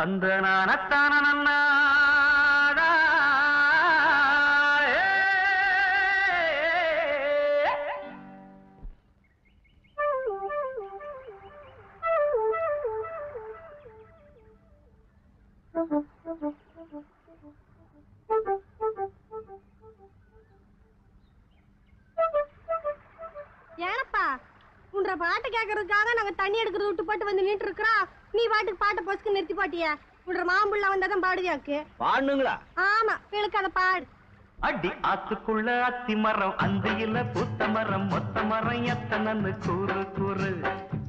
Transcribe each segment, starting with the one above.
அந்த நானத்தான நன்னா ஏனப்பா உன்ற பாட்டு கேட்கறதுக்காக நாங்க தண்ணி எடுக்கிறது விட்டு போட்டு வந்து நின்று இருக்கிறோம். நீ பாட்டுக்கு பாட்டை பொசுக்கு நிறுத்தி பாட்டிய. உன்ற மாம்புள்ள வந்தாதான் பாடுவியாக்கு. பாடுங்களா? ஆமா, பிள்ளைக்கு அதை பாடு. அடி ஆத்துக்குள்ள அத்தி மரம், அந்தியில பூத்த மரம், மொத்த மரம் எத்தனன்னு கூறு கூறு.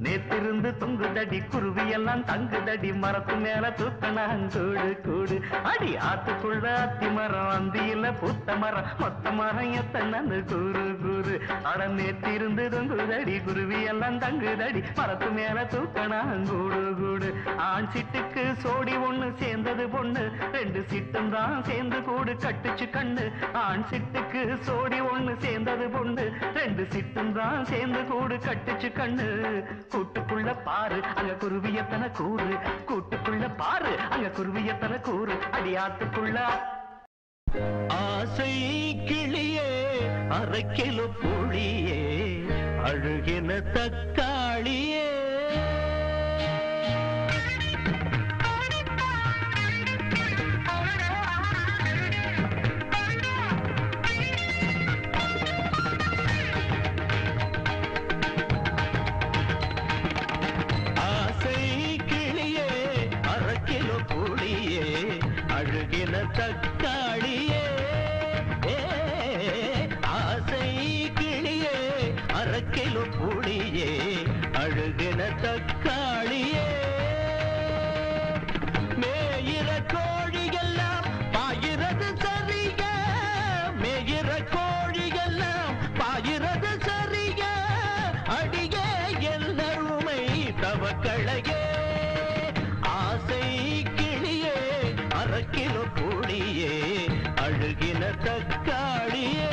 நேத்திருந்து தொங்குதடி குருவி எல்லாம் தங்குதடி, மரத்து மேல தூக்கணாங்கூடு கூடு. அடி ஆத்துக்குள்ள அத்தி மரம், அந்தியில பூத்த மரம், மொத்த மரம் எத்தனன்னு கூறு கூறு. அட நேத்திருந்து தொங்குதடி குருவி எல்லாம் தங்குதடி, மரத்து மேல தூக்கணாங்கூடு கூடு. ஆண் சிட்டுக்கு சோடி ஒண்ணு சேர்ந்தது பொண்ணு, ரெண்டு சிட்டும் தான் சேர்ந்து கூடு கட்டுச்சு கண்ணு. ஆண் சிட்டுக்கு சோடி ஒண்ணு சேர்ந்தது பொண்ணு, ரெண்டு சிட்டும் தான் சேர்ந்து கூடு கட்டுச்சு கண்ணு. கூட்டுக்குள்ள பாரு அங்க குருவியத்தன கூறு, கூட்டுக்குள்ள பாரு அங்க குருவியத்தன கூறு. அடியாத்துக்குள்ள ஆசை கிளியே அரை கிலோ புளியே அழுகின தக்காளியே. தக்காளியே ஆசை கிளியே அரை கிலோ புளியே அழுகின தக்காளியே. மேயிற கோழிகள்லாம் பாயிறது சரிக, மேயிற கோழிகள்லாம் பாயிறது சரிக. அடியே எல்லாருமை தவக்களையே ஆசை கிளியே அரை கிலோ புளியே அழுகின தக்காளியே.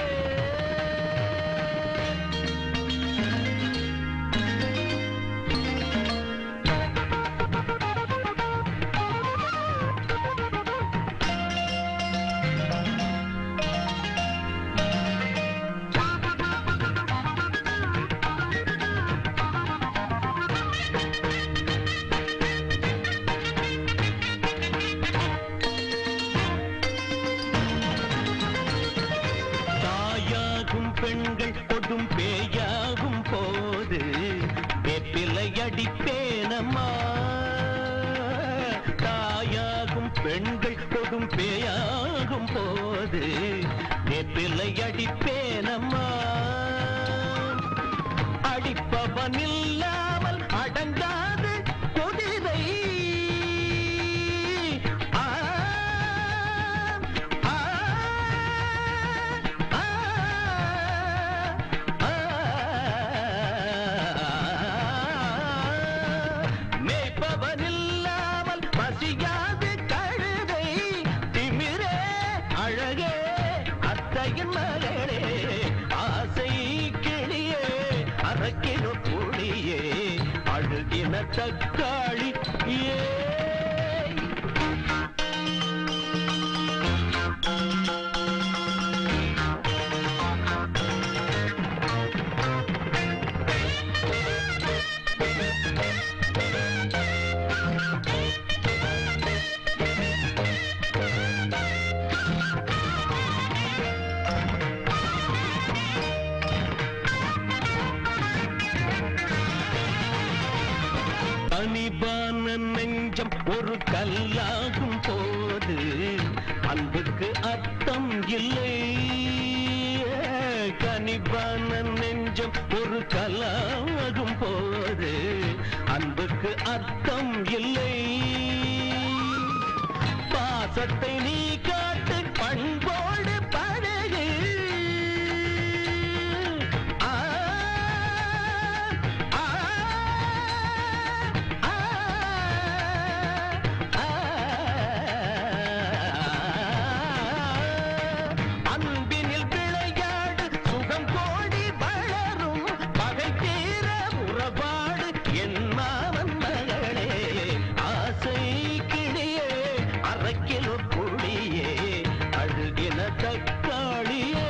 பெண்கள் கொடும் பேயாகும் போது வெப்பிலை அடிப்பேனம்மா. தாயாகும் பெண்கள் கொடும் பேயாகும் போது வெப்பிலை அடிப்பேனம்மா. அடிப்பவன் இல்லாமல் அடங்காது கொதிரை. தக்காளி அனிபான நெஞ்சம் ஒரு கல்லாகும் போது அன்புக்கு அர்த்தம் இல்லை. கனிபான நெஞ்சம் ஒரு கல்லாகும் போது அன்புக்கு அர்த்தம் இல்லை. பாசத்தை நீ காட்டு பண்போடு பழகு. என் மாமன் மகளே ஆசை கிளியே கிலோ புளியே அழுகின தக்காளியே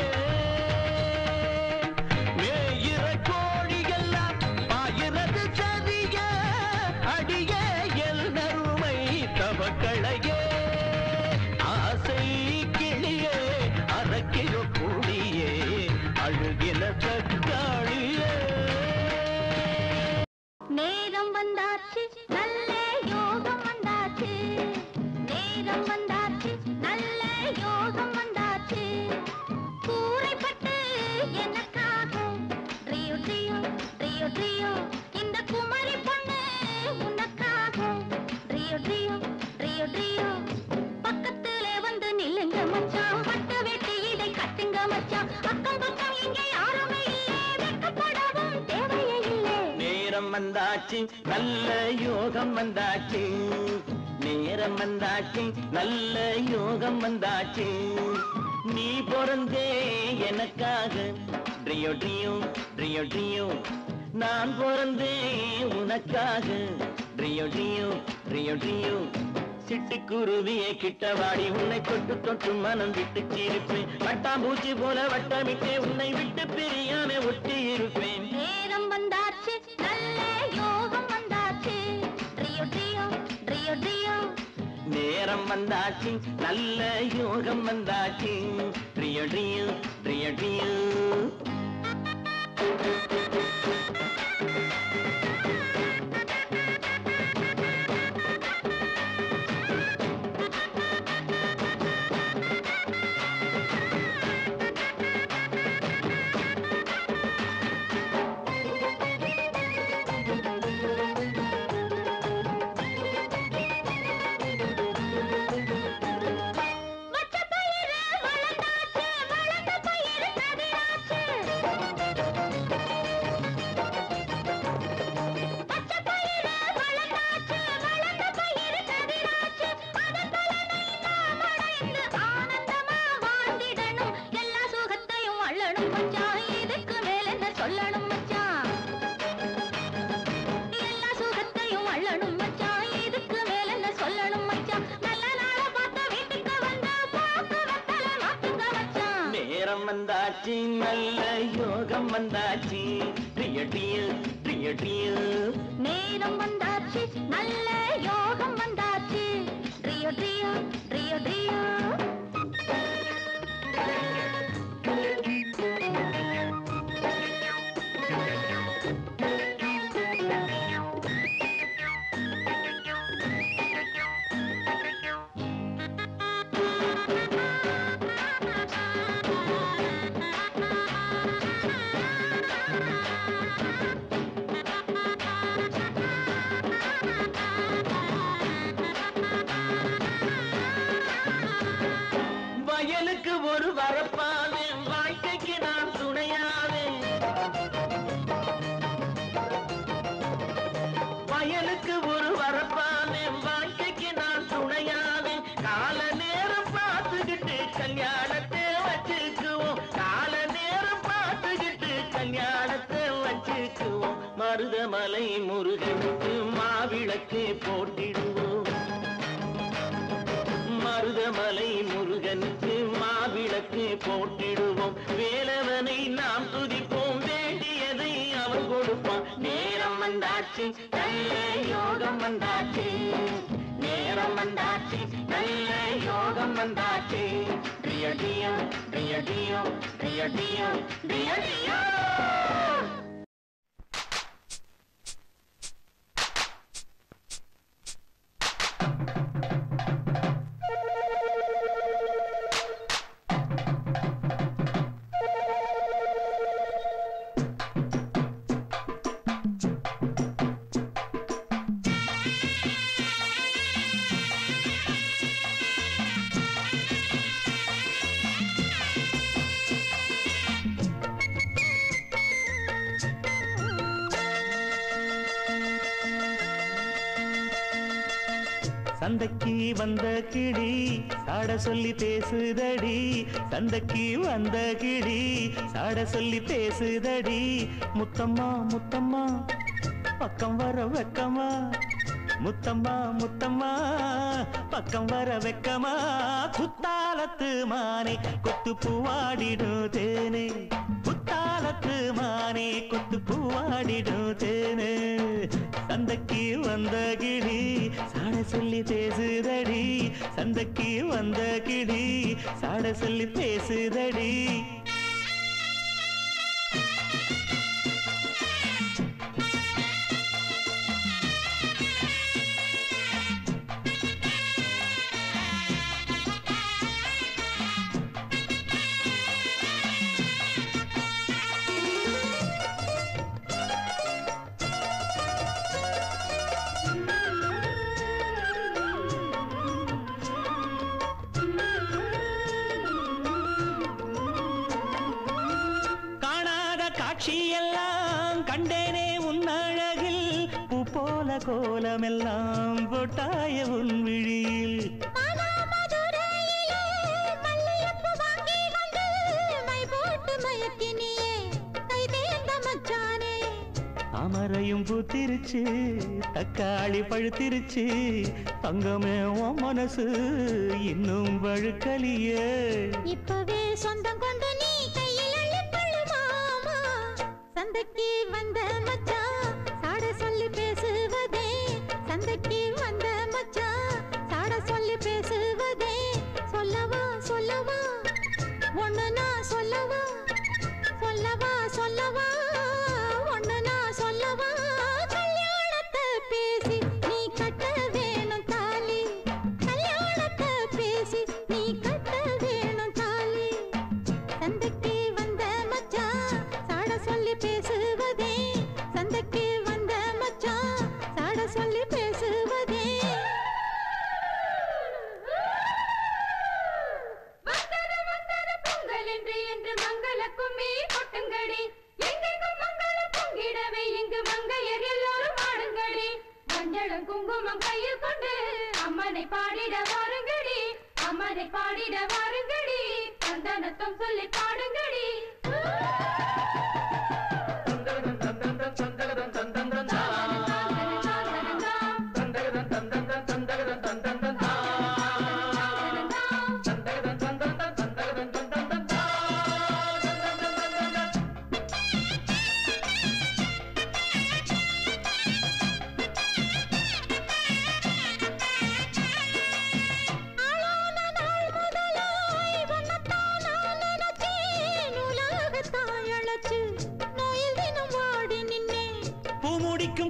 மேயிற கோழியெல்லாம் பாயிறது சதிய அடிய எல் நறுமை தவக்களையே ஆசை கிளியே அரை கிலோ புளியே அழுகின தக்காளியே நேரம் வந்தாச்சு நல்ல யோகம் வந்தாச்சு நேரம் வந்தாச்சு நல்ல யோகம் வந்தாச்சு கூரைப்பட்டு எனக்காக ட்ரியோ ட்ரியோ ட்ரியோ ட்ரியோ இந்த குமரி பொண்ணு உனக்காக ட்ரியோ ட்ரியோ ட்ரியோ ட்ரியோ பக்கத்திலே வந்து நில்லுங்க மச்சான் பட்டு வெட்டி இதை கட்டுங்க மச்சான் அக்கம் பக்கம் இங்கே யாருமே இல்லை வெக்கப்படவும் தேவையே இல்லை நேரம் வந்தாச்சு நல்ல யோகம் வந்தாச்சு நேரம் வந்தாச்சு நல்ல யோகம் வந்தாச்சு நீ பிறந்தே எனக்காக ட்ரியோ ட்ரியோ ட்ரியோ ட்ரியோ நான் பிறந்தே உனக்காக ட்ரியோ ட்ரியோ ட்ரியோ ட்ரியோ சிட்டுக்குருவியே கிட்டவாடி உன்னை தொட்டு தொட்டு மனம் விட்டு சிரிப்பேன் வட்டாம்பூச்சி போல வட்டமிட்டே உன்னை விட்டு பிரியாம ஒட்டி இருப்பேன் நேரம் வந்தாச்சு நல்ல யோகம் வந்தாச்சு ட்ரியோ ட்ரியோ ட்ரியோ ட்ரியோ நேரம் வந்தாச்சு நல்ல யோகம் வந்தாச்சு ட்ரியோ ட்ரியோ ட்ரியோ ட்ரியோ வந்தாச்சு நல்ல யோகம் வந்தாச்சு ட்ரியோ ட்ரியோ ட்ரியோ ட்ரியோ நேரம் வந்தாச்சு நல்ல யோகம் வந்தாச்சு ட்ரியோ ட்ரியோ ட்ரியோ ட்ரியோ வயலுக்கு ஒரு வரப்பாவே வாழ்க்கைக்கு நான் துணையாவே வயலுக்கு ஒரு வரப்பாவே வாழ்க்கைக்கு நான் துணையாவே கால நேரம் பார்த்துக்கிட்டு கல்யாணத்தை வச்சுக்குவோம் கால நேரம் பார்த்துக்கிட்டு கல்யாணத்தை வச்சுக்குவோம் மருதமலை முருகனுக்கு மாவிளக்கு போட்டிடுவோம் மருதமலை முருகனுக்கு மாவிளக்கு போட்டிடுவோம் வேலவனை நாம் துதிப்போம் வேண்டியதை அவன் கொடுப்பான் நேரம் வந்தாச்சு நல்ல யோகம் வந்தாச்சு நேரம் வந்தாச்சு நல்ல யோகம் வந்தாச்சு ட்ரியோ ட்ரியோ ட்ரியோ ட்ரியோ ட்ரியோ ட்ரியோ ட்ரியோ ட்ரியோ சந்தைக்கு வந்த கிளி சாட சொல்லி பேசுதடி சந்தைக்கு வந்த கிளி சாட சொல்லி பேசுதடி முத்தம்மா முத்தம்மா பக்கம் வர வெக்கமா முத்தம்மா முத்தம்மா பக்கம் வர வெக்கமா குத்தாலத்து மானே கொத்து பூவாடிடும் தேனே குத்தாலத்து மானே கொத்து பூவாடிடும் தேனே சந்தைக்கு வந்த கிளி சாட சொல்லி பேசுதடி சந்தைக்கு வந்த கிளி சாட சொல்லி பேசுதடி கண்டேனே உன் அழகில் பூ போல கோலமெல்லாம் போட்டாய உன் விழியில் அமரையும் பூத்திருச்சு தக்காளி பழுத்திருச்சு தங்கமே உன் மனசு இன்னும் வழுக்கலியே இப்பவே சொந்தம் கொண்டு நீ கையில் அள்ளிக்கொள்ளு மாமா சந்தைக்கு வந்த மச்சான் சாட சொல்லி பேசுவதே சந்தைக்கு வந்த மச்சான் சாட சொல்லி பேசுவதே சொல்லவா சொல்லவா ஒண்ணு நான் சொல்லவா சொல்லவா சொல்லவா ஒண்ணு நான் சொல்லவா கல்யாணத்தை பேசி நீ கட்ட வேணும் தாலி கல்யாணத்தை பேசி நீ கட்ட வேணும் தாலி சந்தைக்கு வந்த மச்சான் சாட சொல்லி பேசுவதே சந்தைக்கு வந்த மச்சான் சாட சொல்லி பேசுவதே வந்தர வந்தர பொங்கல் என்று மங்கள கும்மி கொட்டுங்கடி எங்கெங்கும் மங்கள பொங்கிடவே இங்கு மங்கையர் எல்லோரும் ஆடுங்கடி மஞ்சளும் குங்குமம் கையில் கொண்டு அம்மனை பாடிட வாருங்கடி அம்மனை பாடிட வாருங்கடி சந்தனத்தம் சொல்லி பாடுங்கடி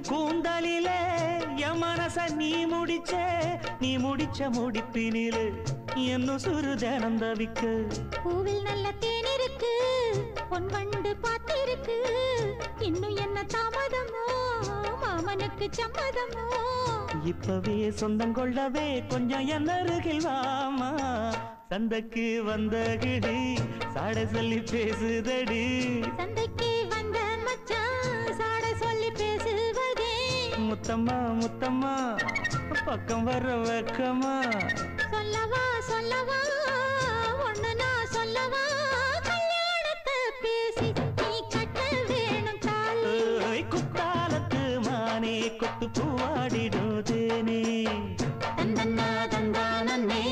கூந்தலிலே என் மனச நீ முடிச்ச முடிப்பினிலே இன்னும் சுரு தினம் தவிக்க பூவில் நல்ல தேன் இருக்கு பொன் வண்டு பாத்திருக்கு இன்னும் என்ன தாமதமோ மாமனுக்கு சம்மதமோ இப்பவே சொந்தம் கொள்ளவே கொஞ்சம் என் அருகில் வாமா சந்தைக்கு வந்த கிடி சாட சொல்லி பேசுதடி சந்தைக்கு வந்த மச்சான் சாட சொல்லி பேசுவதே முத்தம்மா முத்தம்மா பக்கம் வர வெக்கமா சொல்லவா சொல்லவா ஒண்ணு நான் சொல்லவா கல்யாணத்தை பேசி நீ கட்ட வேணும் தாலி குத்தாலத்து மானே கொத்து பூவாடிடும் தேனே தந்தன்னா தந்தானே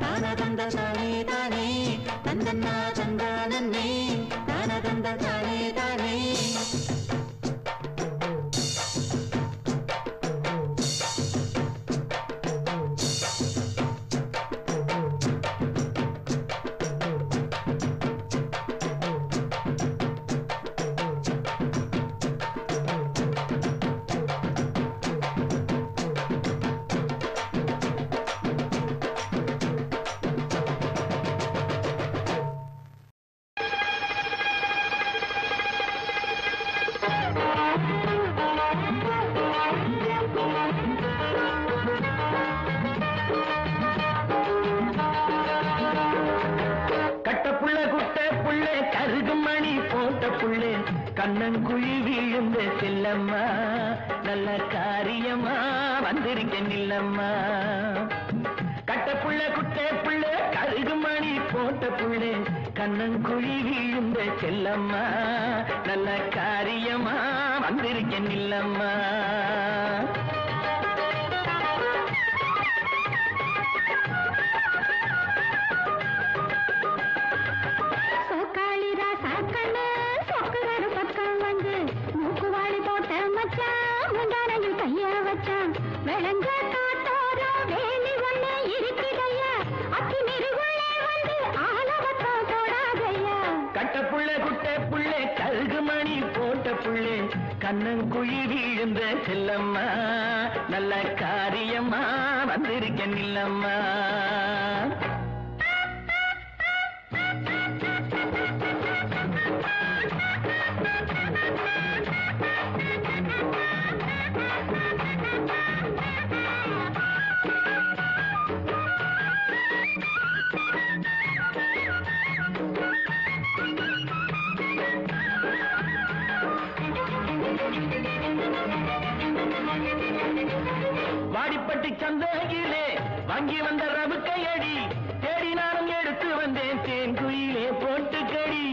தான தந்த தானே தானே தந்தன்னா தந்தானே தான தந்த தானே தானே கண்ணங்குழி விழுந்த செல்லம்மா நல்ல காரியமா வந்திருக்கேன் இல்லம்மா கட்டப்புள்ள குட்டை புள்ள கருகு மணி போட்ட புள்ளே கண்ணங்குழி விழுந்த செல்லம்மா நல்ல காரியமா வந்திருக்கேன் இல்லம்மா கண்ணங்குழி வீழ்ந்த செல்லம்மா நல்ல காரியமா வந்திருக்கேன் இல்லம்மா. வாடிப்பட்டி சந்தையிலே வாங்கி வந்த ரவுக்கையடி தேடி நானும் எடுத்து வந்தேன் தேன்குயிலே போட்டுக்கடி.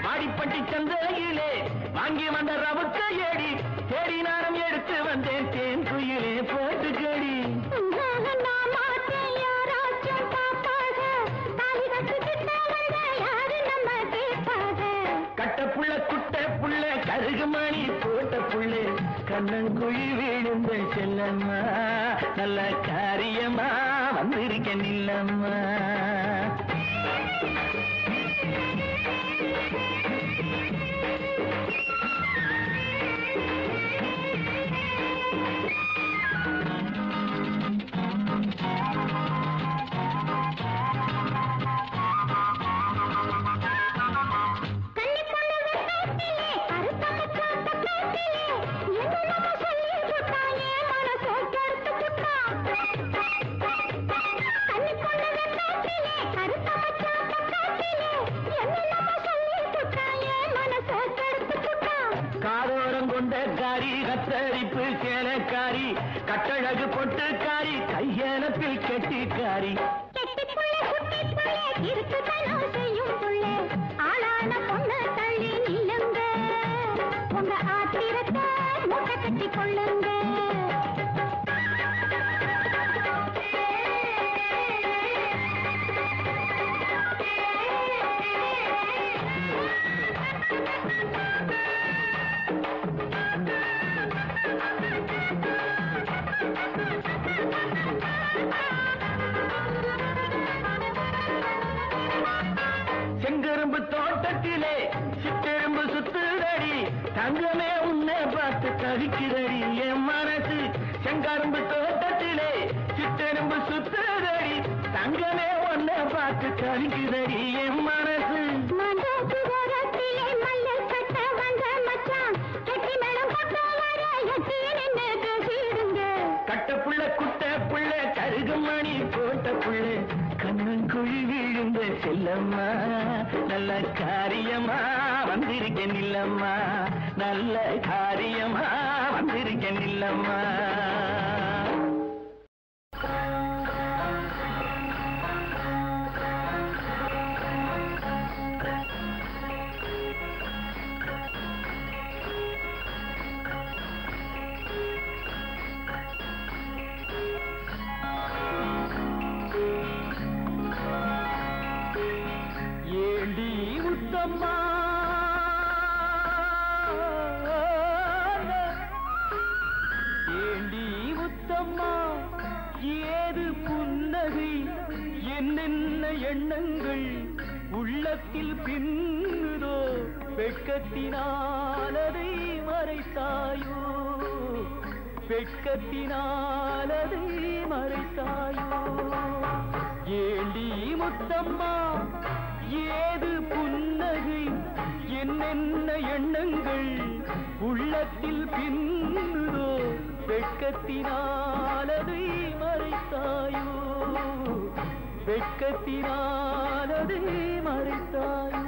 வாடிப்பட்டி சந்தையிலே வாங்கி வந்த ரவுக்கையடி தேடி நானும் எடுத்து வந்தேன் தேன்குயிலே போட்டுக்கடி. கட்டப்புள்ள குட்ட புள்ள கருகுமணி போட்ட புள்ளே கண்ணங்குழி வீழுந்த செல்லம்மா நல்ல காரியமா வந்திருக்கேன் இல்லம்மா. காரி கத்தரிப்பு சேலக்காரி கட்டழகு பொட்டுக்காரி கையனப்பில் கெட்டிக்காரி. ஆளான பொண்ணு தள்ளி நில்லுங்க உங்க ஆத்திரத்தை மூட்டை கட்டி கொள்ளுங்க. செங்கரும்பு தோட்டத்திலே சிற்றெரும்பு சுத்துதடி தங்கமே உன்னை பார்த்து தவிக்குதடி என் மனசு. செங்கரும்பு தோட்டத்திலே சிற்றெரும்பு சுத்துதடி தங்கமே உன்னை பார்த்து தவிக்குதடி என் மனசு. கட்டப்புள்ள குட்ட புள்ள கருகுமணி போட்ட புள்ளே கண்ணங்குழி வீழுந்த செல்லம்மா நல்ல காரியமா வந்திருக்கேன் இல்லம்மா நல்ல காரியமா வந்திருக்கேன் இல்லம்மா. ஏண்டி உத்தம்மா ஏண்டி உத்தம்மா ஏது புன்னகை என்னென்ன எண்ணங்கள் உள்ளத்தில் பின்னுதோ வெட்கத்தினாலதை மறைத்தாயோ வெட்கத்தினாலதை மறைத்தாயோ. ஏண்டி முத்தம்மா ஏது புன்னகை என்னென்ன எண்ணங்கள் உள்ளத்தில் பின்னுதோ வெட்கத்தினாலதை மறைத்தாயோ வெட்கத்தினாலதை மறைத்தாயோ.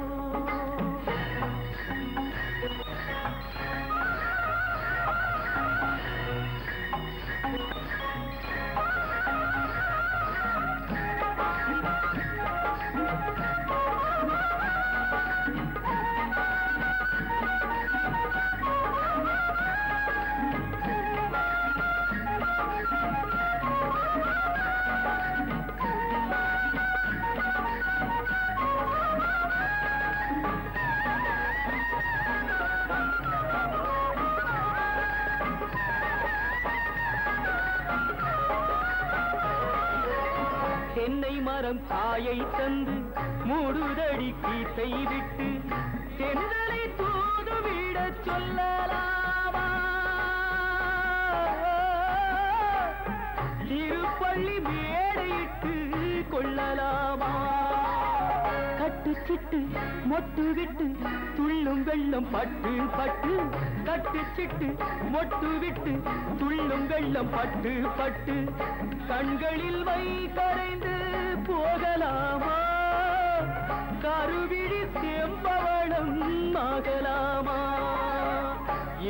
தென்னை மரம் காயை தந்து மூடுதடி கீத்தை விட்டு தென்றலை தூதுவிட சொல்லலாமா திருப்பள்ளி மேடையிட்டு கொள்ளலாமா கட்டுச்சிட்டு மொட்டு விட்டு துள்ளும் வெள்ளம் பட்டு பட்டு கட்டுச்சிட்டு மொட்டு விட்டு துள்ளும் வெள்ளம் பட்டு பட்டு கண்களில் மை கரைந்து போகலாமா கருவிழி செம்பவளம் ஆகலாமா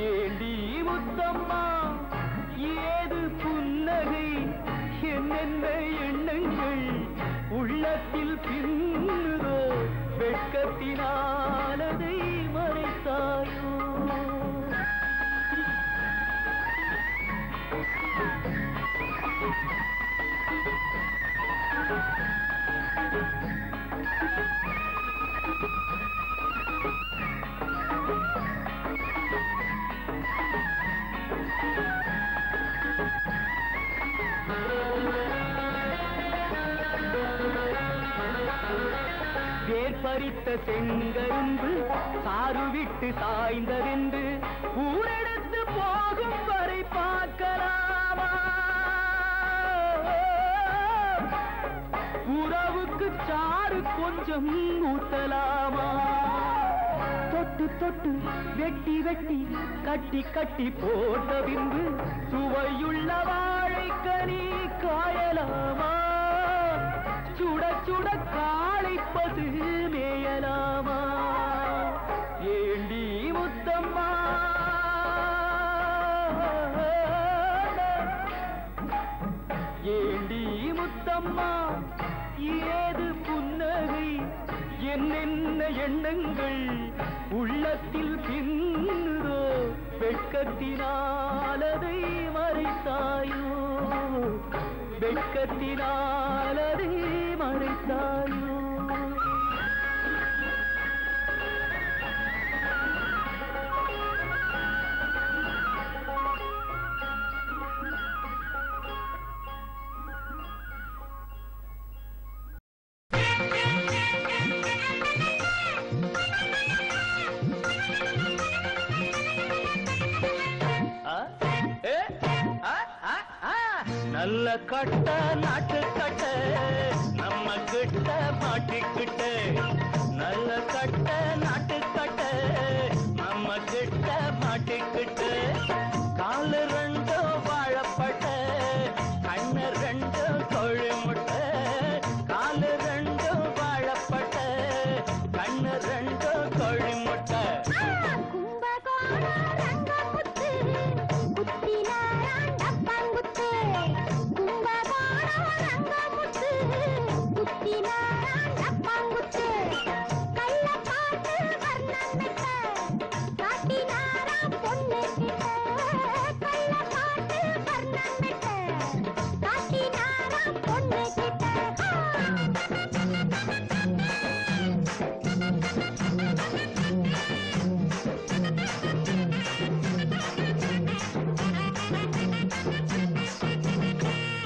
ஏண்டி முத்தம்மா ஏது புன்னகை என்னென்ன எண்ணங்கள் உள்ளத்தில் பின்னுதோ வெட்கத்தினாலதை மறைத்தாயோ வேர்பறித்த செங்கரும்பு சாறு விட்டு சாய்ந்ததென்று ஊரெடுத்து போகும் வரை பார்க்கலாமா உறவுக்கு சாறு கொஞ்சம் ஊத்தலாமா தொட்டு தொட்டு வெட்டி வெட்டி கட்டி கட்டி போட்ட பின்பு சுவையுள்ள வாழைக்கனி காயலாமா சுட சுட காளைப்பது மேயலாமா ஏண்டி முத்தம்மா ஏண்டி முத்தம்மா ஏது புன்னகை என்னென்ன எண்ணங்கள் உள்ளத்தில் பின்னுதோ வெட்கத்தினாலதை மறைத்தாயோ வெட்கத்தினாலதை மறைத்தாயோ நல்ல கட்ட நாட்டு கட்ட நம்ம கிட்ட மாட்டிக்கிட்ட நல்ல கட்ட நாட்டு கட்ட நம்ம கிட்ட மாட்டிக்கிட்ட காலு ரெண்டு வாழப்பட்ட கண்ணு ரெண்டு கோழி முட்டை காலு ரெண்டு வாழப்பட்ட கண்ணு ரெண்டு கோழி முட்டை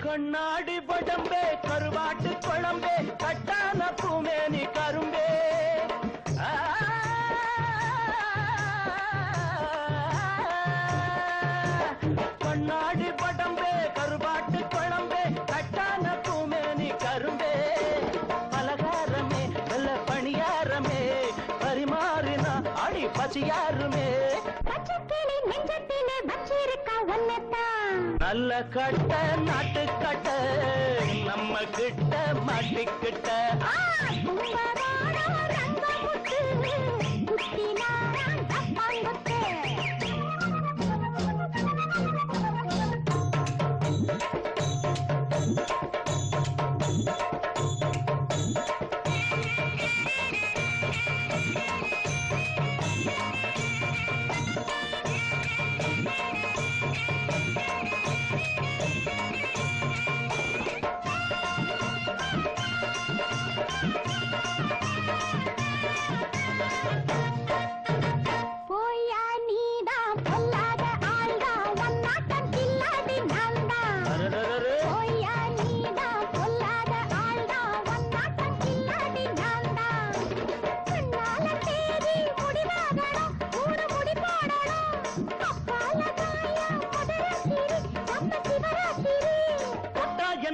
கண்ணாடி படம்பே கருவாட்டு குழம்பே கட்டான பூமேனி கரும்பே கண்ணாடி படம்பே கருவாட்டு குழம்பே கட்டான பூமேனி கரும்பே பலகாரமே நல்ல பணியாரமே பரிமாறினா அடி பசியாருமே நல்ல கட்ட நாட்டு கட்ட நம்ம கிட்ட மாட்டிக்கிட்ட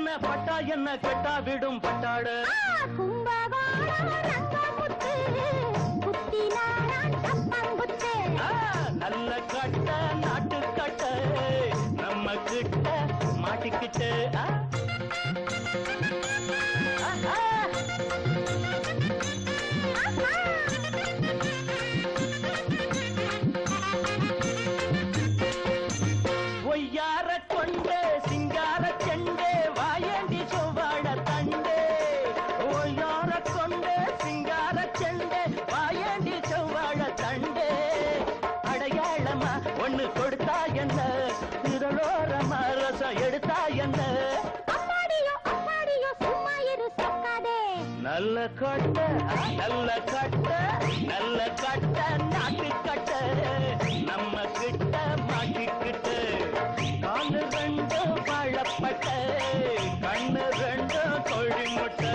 என்ன பட்டா என்ன கெட்டா விடும் பட்டாடு நல்ல கட்ட நாட்டு கட்ட நம்ம கிட்ட மாட்டிக்கிட்டு ஒய்யார கொண்டு சிங்கார செண்டே வாயேண்டி சொவ்வாழ தண்டே ஒய்யார கொண்டு சிங்கார செண்டே வாயேண்டி சொவ்வாழ தண்டே அடையாளமா ஒண்ணு கொடுத்தா என்ன இதழோரமா ரசம் எடுத்தா என்ன நல்ல கட்ட நல்ல கட்ட நல்ல கட்ட நாட்டு கட்ட நம்ம கிட்ட மாட்டிக்கிட்டு காலு ரெண்டு வாழப்பட்ட கண்ணு ரெண்டு கோழி முட்டை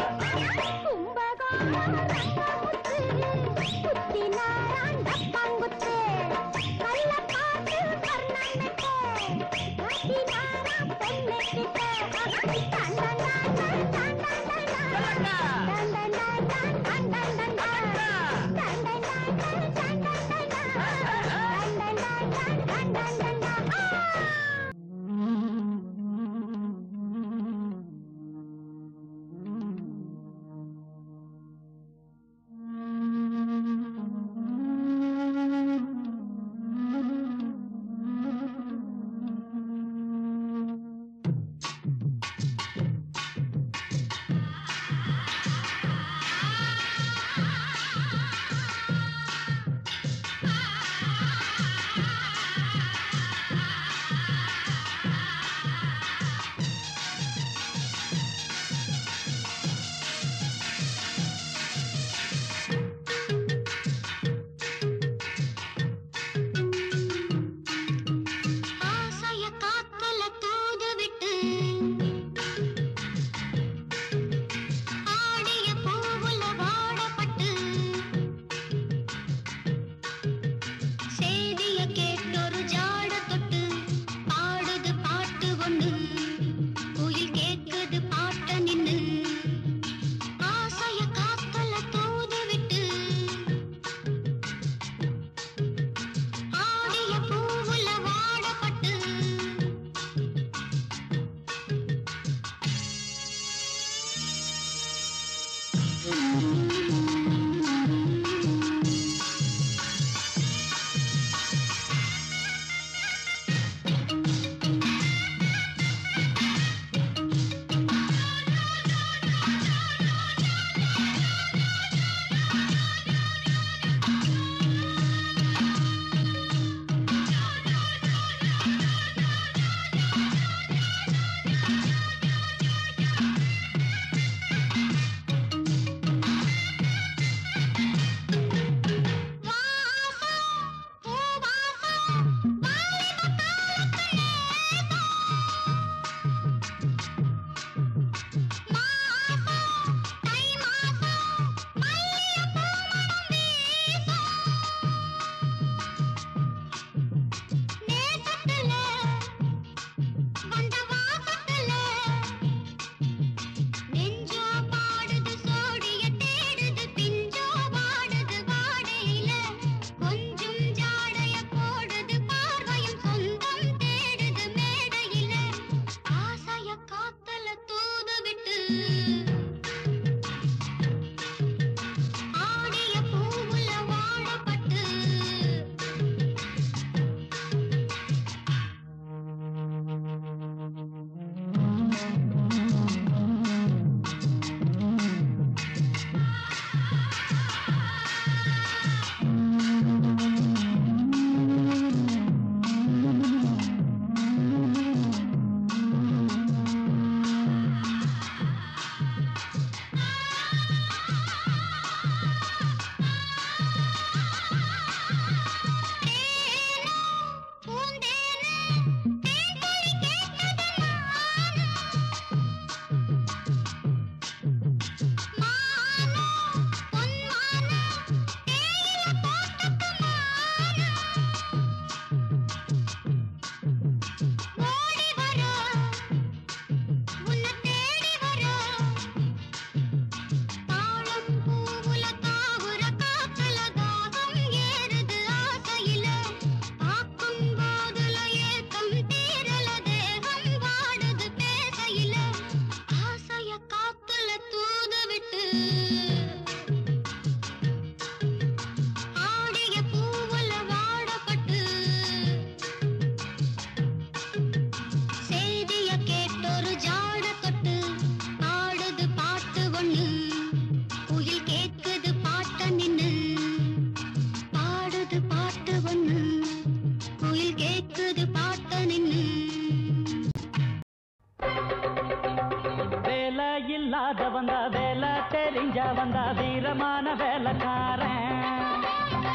இல்லாத வந்த வேலை தெரிஞ்ச வந்த வீரமான வேலைக்காரன்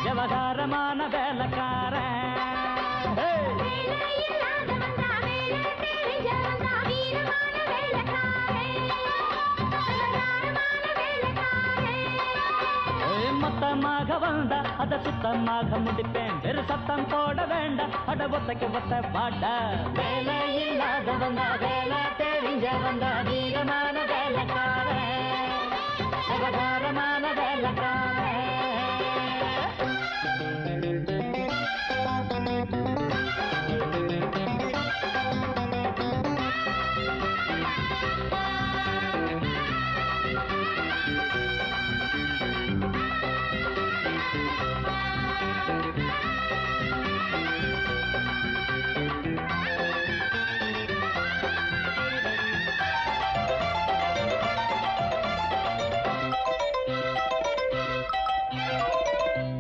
விவகாரமான வேலைக்காரன் மொத்தமாக வந்தா அத சுத்தமாக முடிப்பேன் வெறு சத்தம் போட வேண்டாம் அட ஒத்தைக்கு ஒத்த பாட்ட வேலை இல்லாத வந்தா வேலை தெரிஞ்ச வந்தா வீரமான வேலைக்காரன் விவகாரமான வேலைக்காரன்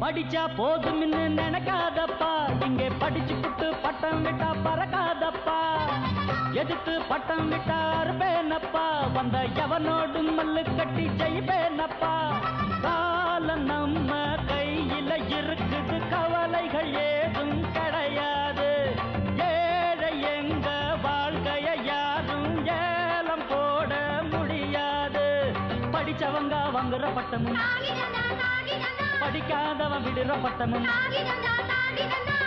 படிச்சா போதும்னு நினைக்காதப்பா இங்கே படிச்சு புட்டு பட்டம் விட்டா பறக்காதப்பா எதிர்த்து பட்டம் விட்டா அறுப்பேனப்பா வந்த எவனோடு மல்லு கட்டி ஜெயிப்பேனப்பா காலம் நம்ம கையில இருக்குது கவலைகள் ஏதும் கிடையாது ஏழை எங்க வாழ்க்கைய யாரும் ஏலம் போட முடியாது படிச்சவங்க வாங்குற பட்டமும் படிக்காதவன் விடுற பட்டமும்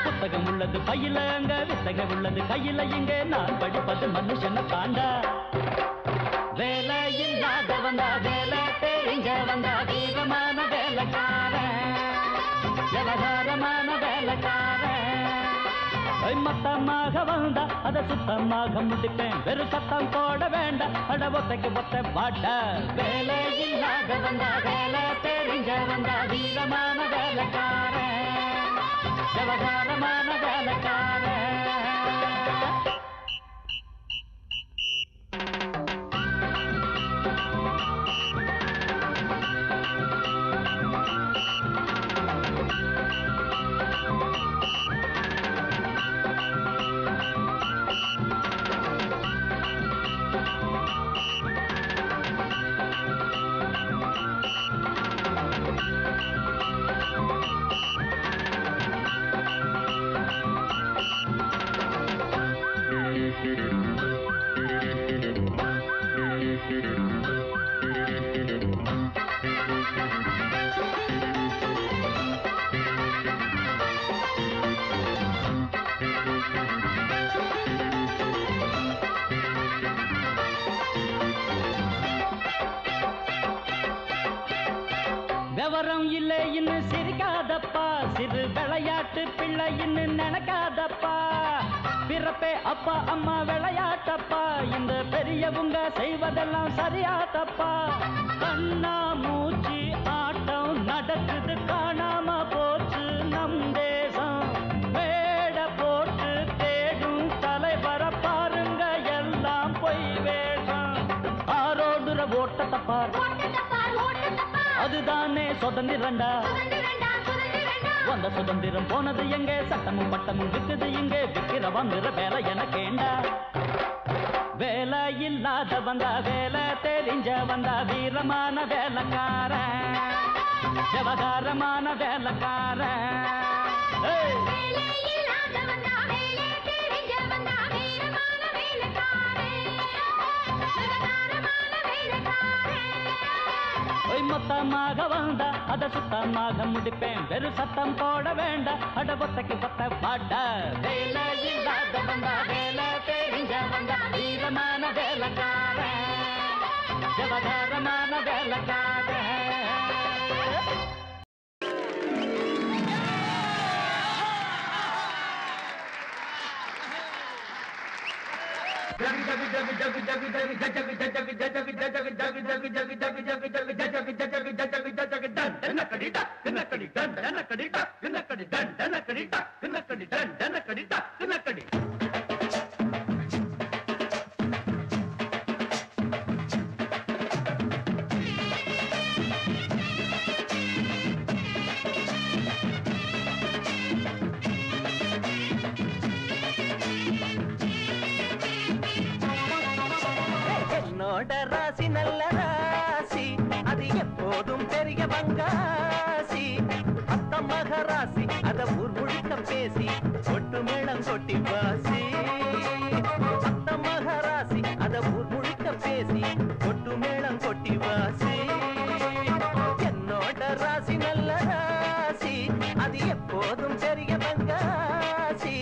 புத்தகம் உள்ளது பையில அங்க வித்தகம் உள்ளது கையில இங்க நான் படிப்பது மனுஷனை தாண்டா வேலை இல்லாத வந்தா வேலை தெரிஞ்ச வந்தா வீரமான வேலைக்காரன் விவகாரமான வேலைக்காரன் மொத்தமாக வந்தா அத சுத்தமாக முடிப்பேன் வெறு சத்தம் போட வேண்டாம் அட ஒத்தைக்கு ஒத்த பாட்ட வேலை இல்லாத வந்தா வேலை தெரிஞ்ச வந்தா வீரமான வேலைக்காரன் விவகாரமான வேலைக்காரன் விவரம் இல்லை இன்னும் சிரிக்காதப்பா சிறு விளையாட்டு பிள்ளை இன்னும் நினைக்காதப்பா பிறப்பே அப்பா அம்மா விளையாட்டப்பா இந்த பெரியவங்க செய்வதெல்லாம் சரியாதப்பா கண்ணா மூச்சு ஆட்டம் நடக்குது காணாம போச்சு நம் தேசம் வேட போட்டு தேடும் தலைவர பாருங்க எல்லாம் பொய் வேஷம் ஆரோடுற ஓட்டத்தை பாரு அதுதானே சுதந்திரண்டா வந்த சுதந்திரம் போனது எங்க சட்டமும் பட்டமும் விக்குது இங்க விக்கிற வந்துற வேலை எனக்கேண்டா வேலை இல்லாத வந்தா வேலை தெரிஞ்ச வந்தா வீரமான வேலைக்காரன் விவகாரமான வேலைக்காரன் மொத்தமாக வந்தா அத சுத்தமாக முடிப்பேன் வெறு சத்தம் போட வேண்டாம் அட ஒத்தைக்கு ஒத்த பாட்ட வேலை இல்லாத வந்தா வேலை தெரிஞ்ச வந்தா வீரமான வேலைக்காரன் விவகாரமான வேலைக்காரன் என்னோட ராசி நல்ல ராசி, அது எப்போதும் பெரிய பங்காசி. அத்த மகராசி அத ஊர் முழுக்க பேசி கொட்டு மேளம் கொட்டி வாசி. அத்த மகராசி அத ஊர் முழுக்க பேசி கொட்டு மேளம் கொட்டி வாசி. என்னோட ராசி நல்ல ராசி, அது எப்போதும் பெரிய பங்காசி.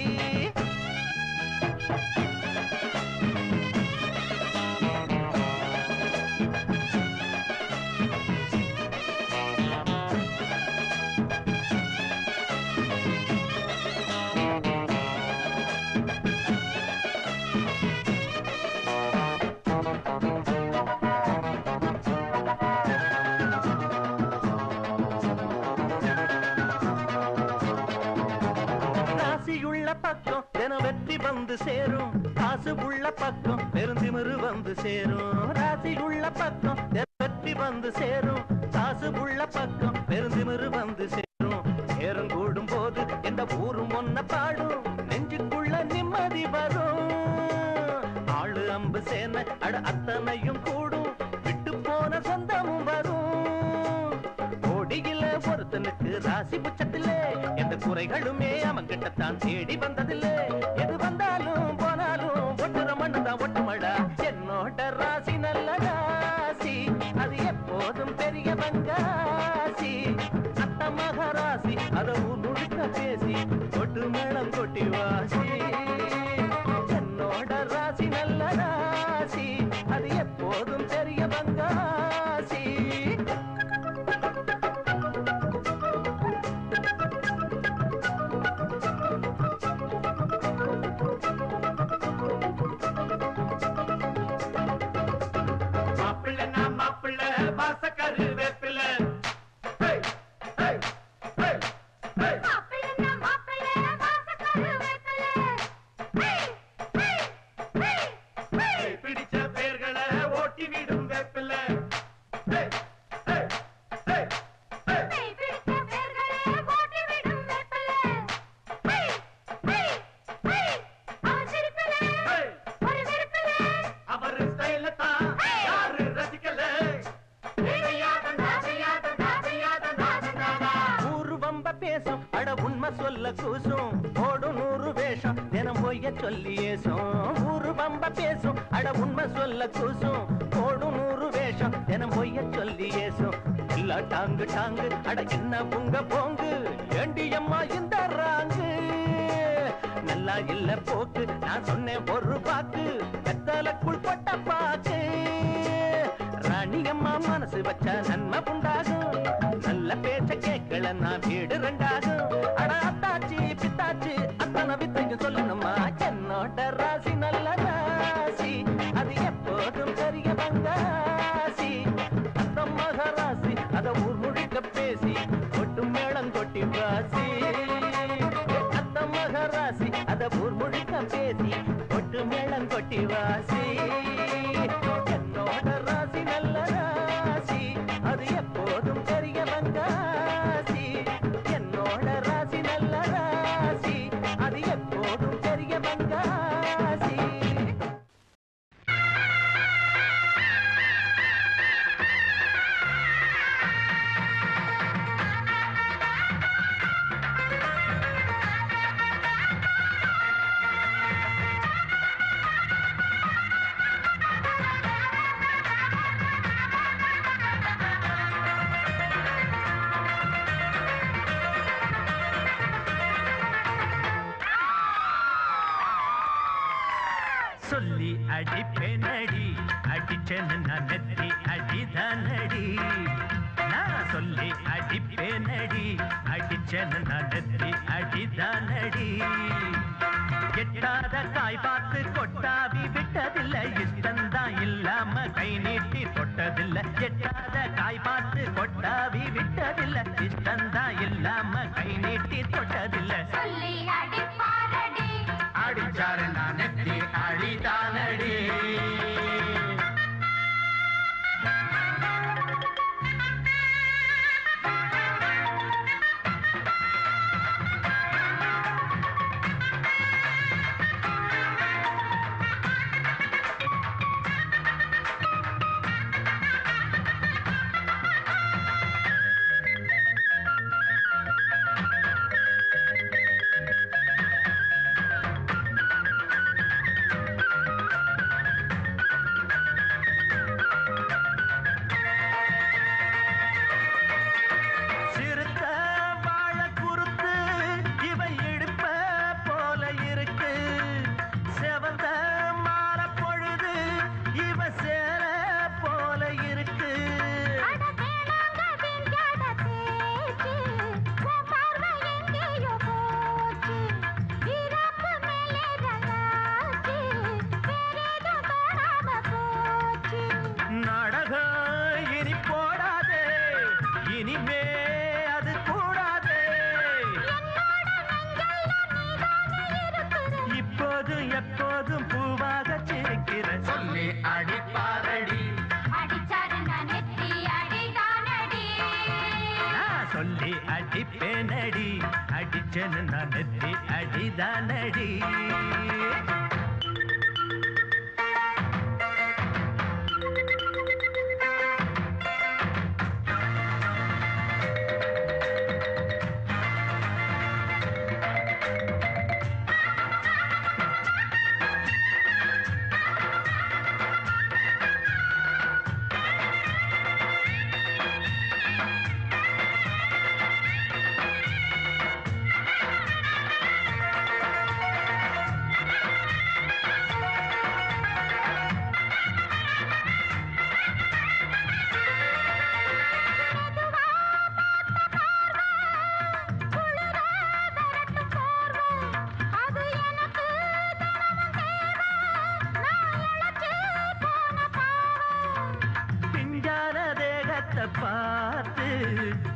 பக்கம் தினம் வெற்றி வந்து சேரும், காசு உள்ள பக்கம் பெருந்திமிரு வந்து சேரும். ராசி உள்ள பக்கம் வெற்றி வந்து சேரும், காசு உள்ள பக்கம் பெருந்திமிரு வந்து சேரும். நேரம் கூடும் போது எந்த ஊரும் ஒன்ன பாடும், நெஞ்சுக்குள்ள நிம்மதி வரும். ஆளு அம்பு சேன அட அத்தனையும் கூடும், விட்டு போன சொந்தமும் வரும். கோடியில ஒருத்தனுக்கு ராசி புச்சத்திலே எந்த குறைகளுமே அவன் கிட்டத்தான் தேடி வந்ததில்லை. எது வந்தாலும் போனாலும் ஒட்டுற மண்ணுதான் ஒட்டுமடா. என்னோட ராசி நல்ல ராசி, அது எப்போதும் பெரிய பங்காசி. அத்த மகராசி அத ஊர் முழுக்க பேசி கொட்டு மேளம் கொட்டி வாசி. என்னோட ராசி நல்ல ராசி, அது எப்போதும் பெரிய பங்காசி. சொல்ல கூசும் ஓடும் 100 வேஷம் தினம் பொய்ய சொல்லி ஏசும். ஊரு பம்ப பேசும் அட உண்மை சொல்ல கூசும் ஓடும் 100 வேஷம் தினம் பொய்ய சொல்லி ஏசும். இல்ல டாங்கு டாங்கு அட என்ன புங்க போங்கு ஏண்டி அம்மா இந்த ராங்கு. நல்லா இல்ல போக்கு நான் சொன்னேன் ஒரு பாக்கு வெத்தலக்குள் கொட்ட பாக்கு. ராணி அம்மா மனசு வச்சா நன்மை உண்டாகும், நல்ல பேச்ச கேட்கல நான் வீடு ரெண்டாகும். அட அத்தாச்சி பித்தாச்சி அத்தனை வித்தையும் சொல்லணுமா. என்னோட ராசி நல்ல ராசி, அது எப்போதும் பெரிய பங்காசி. அந்த மகராசி அத ஊர் முழுக்க பேசி கொட்டு மேளம் கொட்டி வாசி. அந்த மகராசி அத ஊர் முழுக்க பேசி கொட்டு மேளம் கொட்டி வாசி. என்னோட ராசி நல்ல ராசி, அது எப்போதும் பெரிய பங்காசி. என்னோட ராசி நல்ல ராசி, அது எப்போதும் பெரிய பங்காசி. சொல்லி அடிப்பேனடி அடிச்சேன்னு நான் நெத்தி அடிதானடி. நான் சொல்லி அடிப்பேனடி அடிச்சேன்னு நான் நெத்தி அடிதானடி. எட்டாத காய் பார்த்து கொட்டாவி விட்டதில்லை, இஷ்டந்தான் இல்லாம கை நீட்டி தொட்டதில்லை. எட்டாத காய் பார்த்து கொட்டாவி விட்டதில்லை, இஷ்டந்தான் இல்லாம கை நீட்டி தொட்டதில்லை. சொல்லி அடிப்பாரடி அடிச்சாரு நான் நெத்தி அடிதானடி. அடிச்சேன்னு நான் நெத்தி அடிதானடி. பார்த்து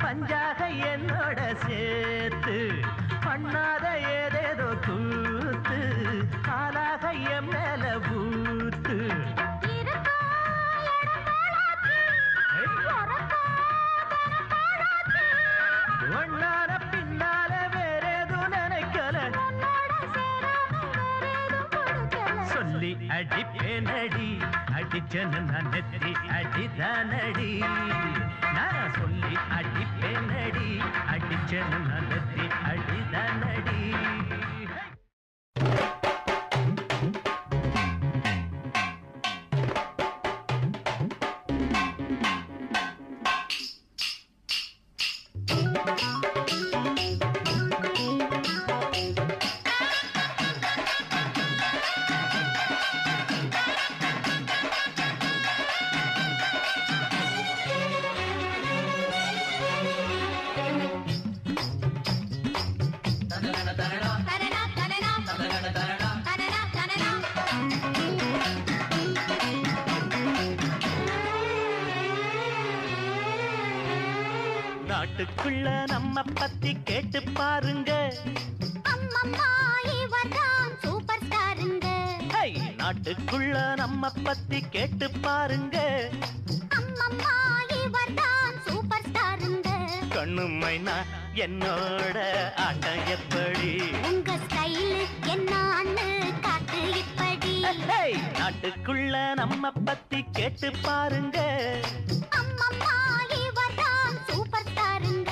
பஞ்சாக என்னோட சேர்த்து பண்ணாத ஏதேதோ தூத்து ஆளாக என் மேல ஊத்து. ஒன்னார பின்னால வேறேதும் நினைக்கல சொல்லி அடிப்பேனடி. அடிச்சேன்னு நான் நெத்தி அடிதானடி. நான் சொல்லி அடிப்பேனடி. அடிச்சேன்னு நான் நெத்தி அடிதானடி. நாட்டுக்குள்ள நம்ம பத்தி கேட்டு பாருங்க. சூப்பர் ஸ்டாருங்க. நாட்டுக்குள்ள நம்ம பத்தி கேட்டு பாருங்க. சூப்பர் ஸ்டாருங்க. கண்ணு மைனா என்னோட ஆட்டம் எப்படி? உங்க ஸ்டைல் என்னன்னு காட்டு இப்படி. நாட்டுக்குள்ள நம்ம பத்தி கேட்டு பாருங்க. சூப்பர் ஸ்டாருங்க.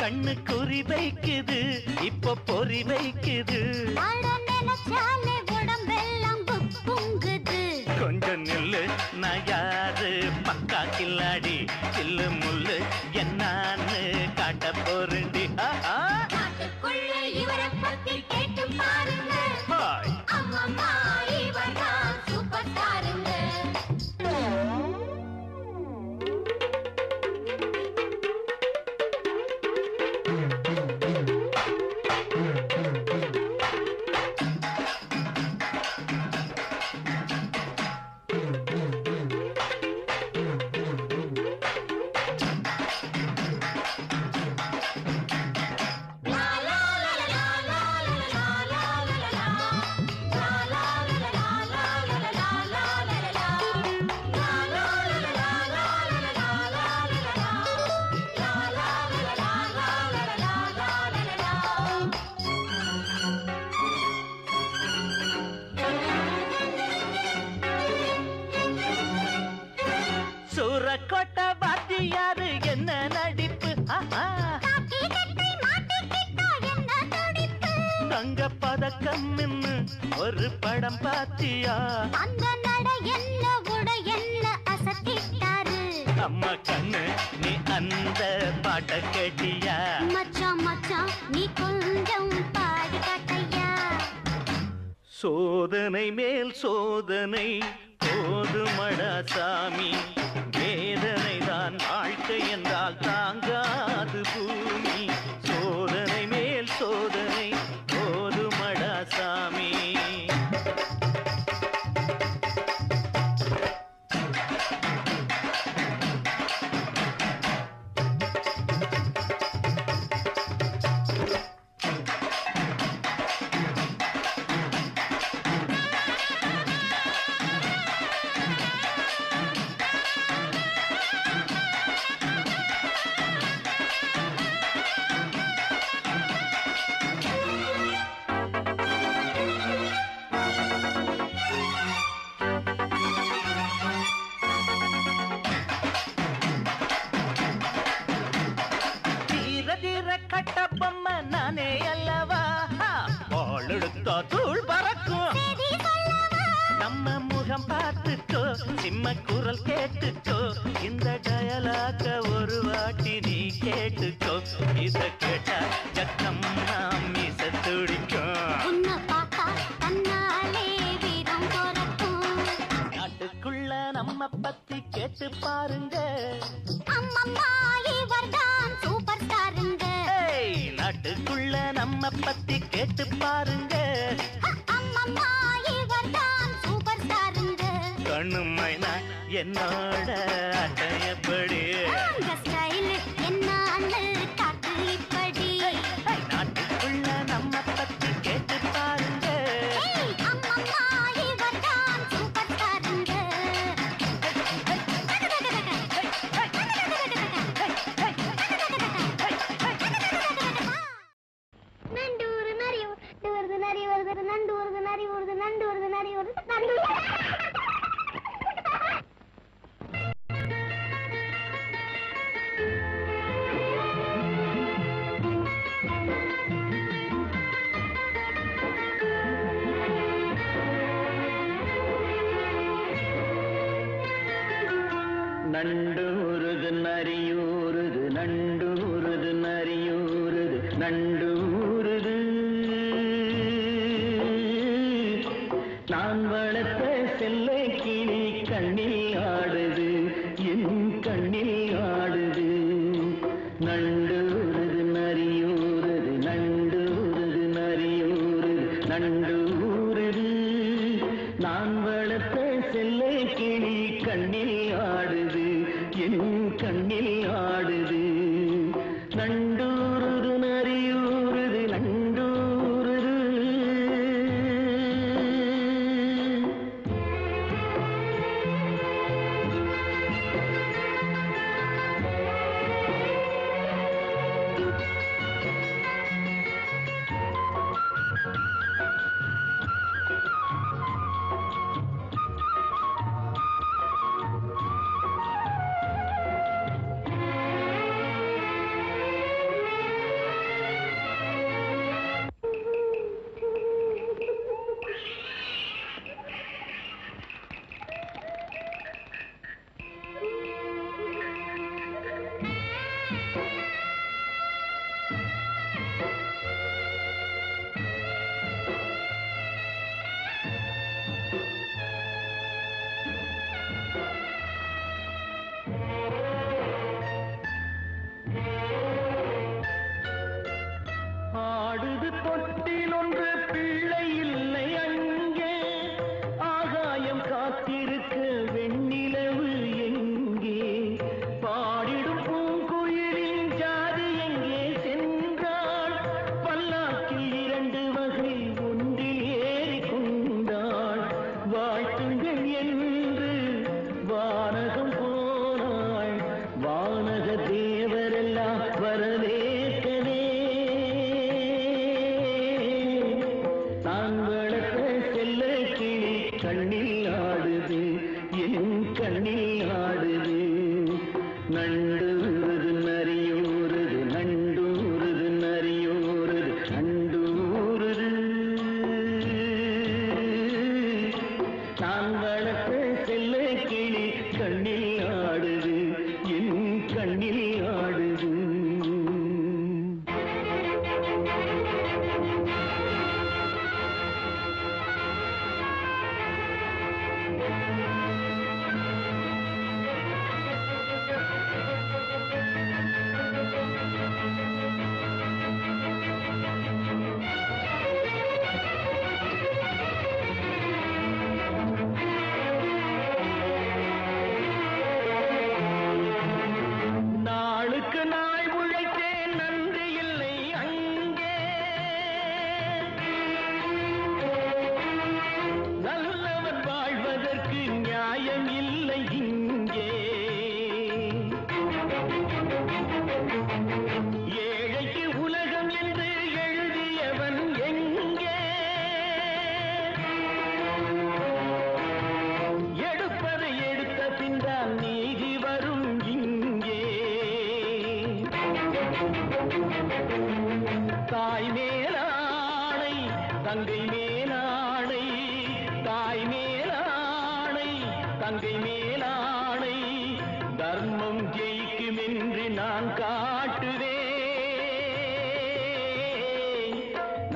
கண்ணு குறி வைக்குது இப்ப பொறி வைக்குது. கொஞ்சம் நில்லு நான் யாரு பக்கா கில்லாடி. சில்லு முள்ளு என்னான்னு காட்ட போறண்டி. இவரை பத்தி கேட்டு பாருங்க. சூப்பர் ஸ்டாருங்க. தங்க பதக்கம் நின்னு ஒரு படம் பாத்தியா? அந்த நட என்ன உடை என்ன அசத்திட்டாரு. அம்மா கண்ணு நீ அந்த பாட்ட கேட்டியா? மச்சான் மச்சான் நீ கொஞ்சம் பாடி காட்டையா. சோதனை மேல் சோதனை போதுமடா சாமி, வேதனை தான் வாழ்க்கை என்றால் தாங்காது பூமி. சோதனை மேல் சோதனை போதுமடா சாமி. கட்டபொம்மை நானே அல்லவா, பாலெடுத்தா தூள் பறக்கும். நம்ம முகம் பார்த்துக்கோ, சிம்ம குரல் கேட்டுக்கோ, இந்த டயலாக ஒரு வாட்டி நீ கேட்டுக்கோ. இத கேட்டா ஜக்கம் மீச துடிக்கும். நாட்டுக்குள்ள நம்ம பத்தி கேட்டு பாருங்க. நாட்டுக்குள்ள நம்ம பத்தி கேட்டு பாருங்க. கண்ணுமைனா என்னோட அட்டையப்படி நாட்டுக்குள்ள நம்ம பத்தி கேட்டு பாருங்க. நண்டூருது நரியூருது நண்டூருது நரியூருது நண்டூருது. நான் வளர்த்த செல்லை கிளி கண்ணில் ஆடுது, என் கண்ணில் ஆடுது. நண்டூருது நரியூருது நண்டூருது நரியூருது நண்டூருது. நான் வளர்த்த செல்லை கிளி கண்ணில் ஆடுது, என் கண்ணில் ஆடுது. நண்டூருது நரியூருது நண்டூருது. ஆடுது தொட்டில் ஒன்று பிள்ளை இல்லை அங்கே, ஆகாயம் காத்திருக்க வெண்ணிலவு எங்கே, பாடிடும் பூங்குயிலின் ஜாதி எங்கே சென்றாள், பல்லாக்கில் 2 வகை ஒன்றில் ஏறி கொண்டாள், வாழ்த்துங்கள் என்று வானகம் போனாள், வானக தேவரெல்லாம் வரவேற்கவே. தாய் மேலாணை தங்கை மேலாணை தாய் மேலாணை தங்கை மேலாணை தர்மம் ஜெயிக்கும் என்று நான் காட்டுவேன்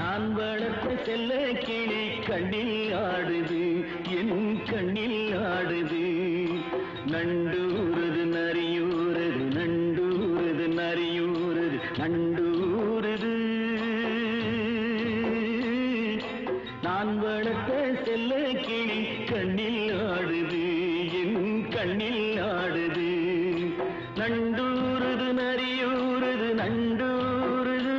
நான் வளர்த்த செல்ல கிளி கண்ணில் ஆடுது என் கண்ணில் ஆடுது நண்டூரது நரியூரது நண்டூரது நரியூரது நண்டூரது நான் வளர்த்த செல்ல கிளி கண்ணில் ஆடுது என் கண்ணில் ஆடுது நண்டூரது நரியூரது நண்டூரது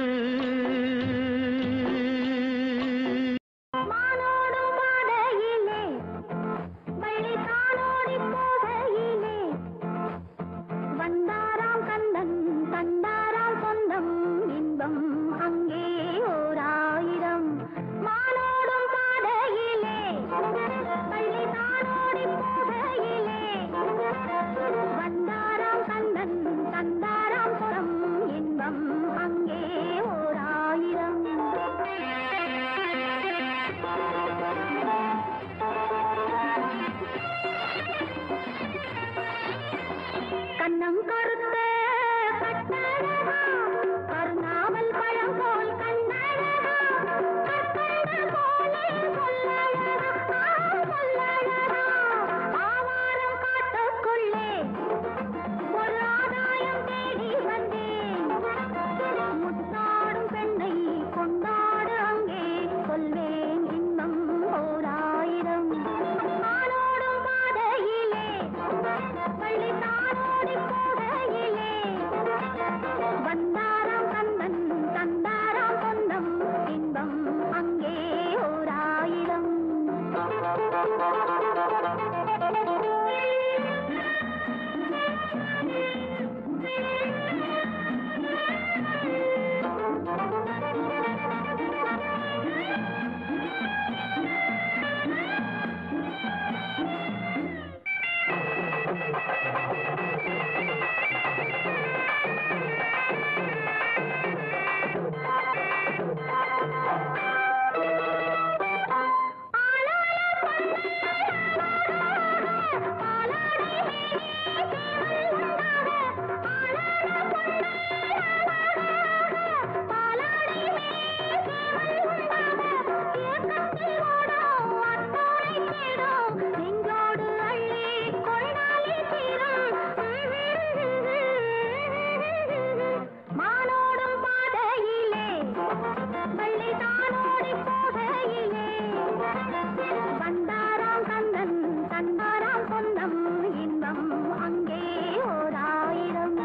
மானோடும் பாதையிலே வள்ளி தானோடி போகையிலே வந்தாராம் கந்தன் தந்தாராம் சொந்தம் இன்பம் அங்கே ஓராயிரம் மானோடும் பாதையிலே வள்ளி தானோடி போகையிலே வந்தாராம் கந்தன் தந்தாராம் சொந்தம் இன்பம் அங்கே ஓராயிரம் கண்ணம் கருத்த கட்டழகா கருணாவல் பழம் போல் கண்ணழகா கற்கண்ட போலே சொல்லழகா சொல்லழகா ஆவாரம் காட்டுக்குள்ளே ஒரு ஆதாயம் தேடி வந்தேன் முத்தாடும் பெண்ணை கொண்டாடு அங்கே சொல்வேன் இன்பம் ஓராயிரம் ஆனோடும் பாதையிலே பள்ளி தானோடி போகையிலே வந்தாராம் கந்தன் தந்தாராம் சொந்தம் இன்பம் அங்கே ஓராயிரம் நெஞ்சோடு அள்ளி கொண்டாலே தீரும் மானோடும் பாதையிலே வள்ளி தானோடி போகையிலே வந்தாராம் கந்தன் தந்தாராம் சொந்தம் இன்பம் அங்கே ஓராயிரம்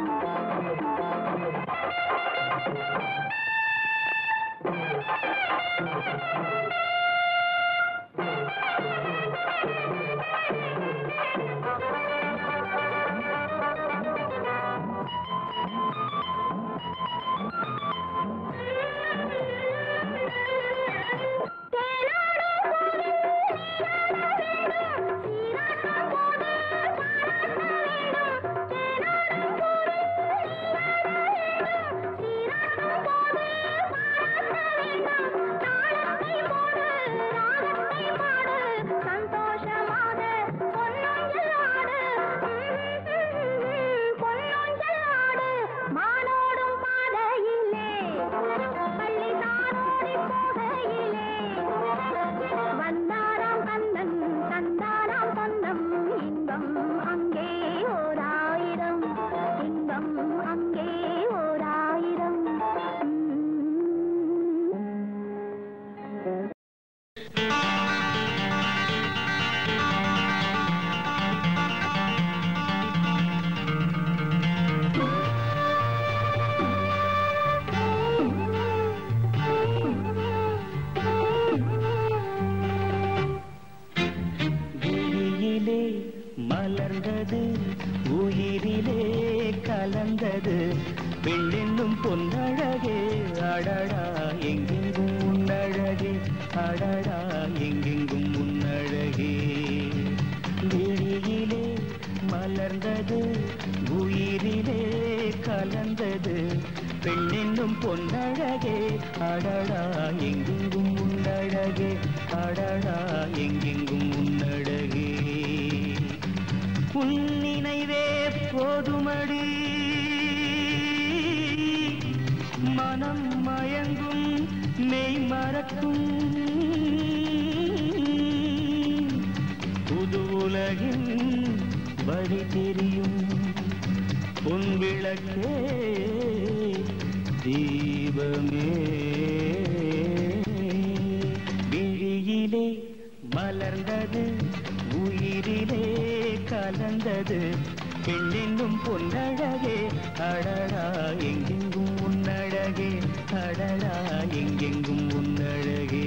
சந்தோஷமாக பொன்னொஞ்சலாடு மானோடும் பாதையிலே பள்ளி தானோடி போகையிலே வந்தாராம் கந்தன் தந்தாராம் சொந்தம் இன்பம் அங்கே ஓராயிரம் இன்பம் அங்கே ஓராயிரம் விழியிலே மலர்ந்தது உயிரிலே கலந்தது பெண்ணென்னும் பொன்னழகே அடடா எங்கெங்கும் உன்னழகே அடடா எங்கெங்கும் உன்னழகே விழியிலே மலர்ந்தது உயிரிலே கலந்தது பெண்ணென்னும் பொன்னழகே அடடா எங்கெங்கும் உன்னழகே அடடா எங்கெங்கும் உன்னழகே உன் நினைவே போதுமடி மனம் மயங்கும் மெய் மறக்கும் புது உலகின் வழி தெரியும் பொன் விளக்கே தீபமே விழியிலே மலர்ந்தது உயிரிலே கலந்தது பெண்ணென்னும் பொன்னழகே அடடா எங்கெங்கும் உன்னழகே அடடா எங்கெங்கும் உன்னழகே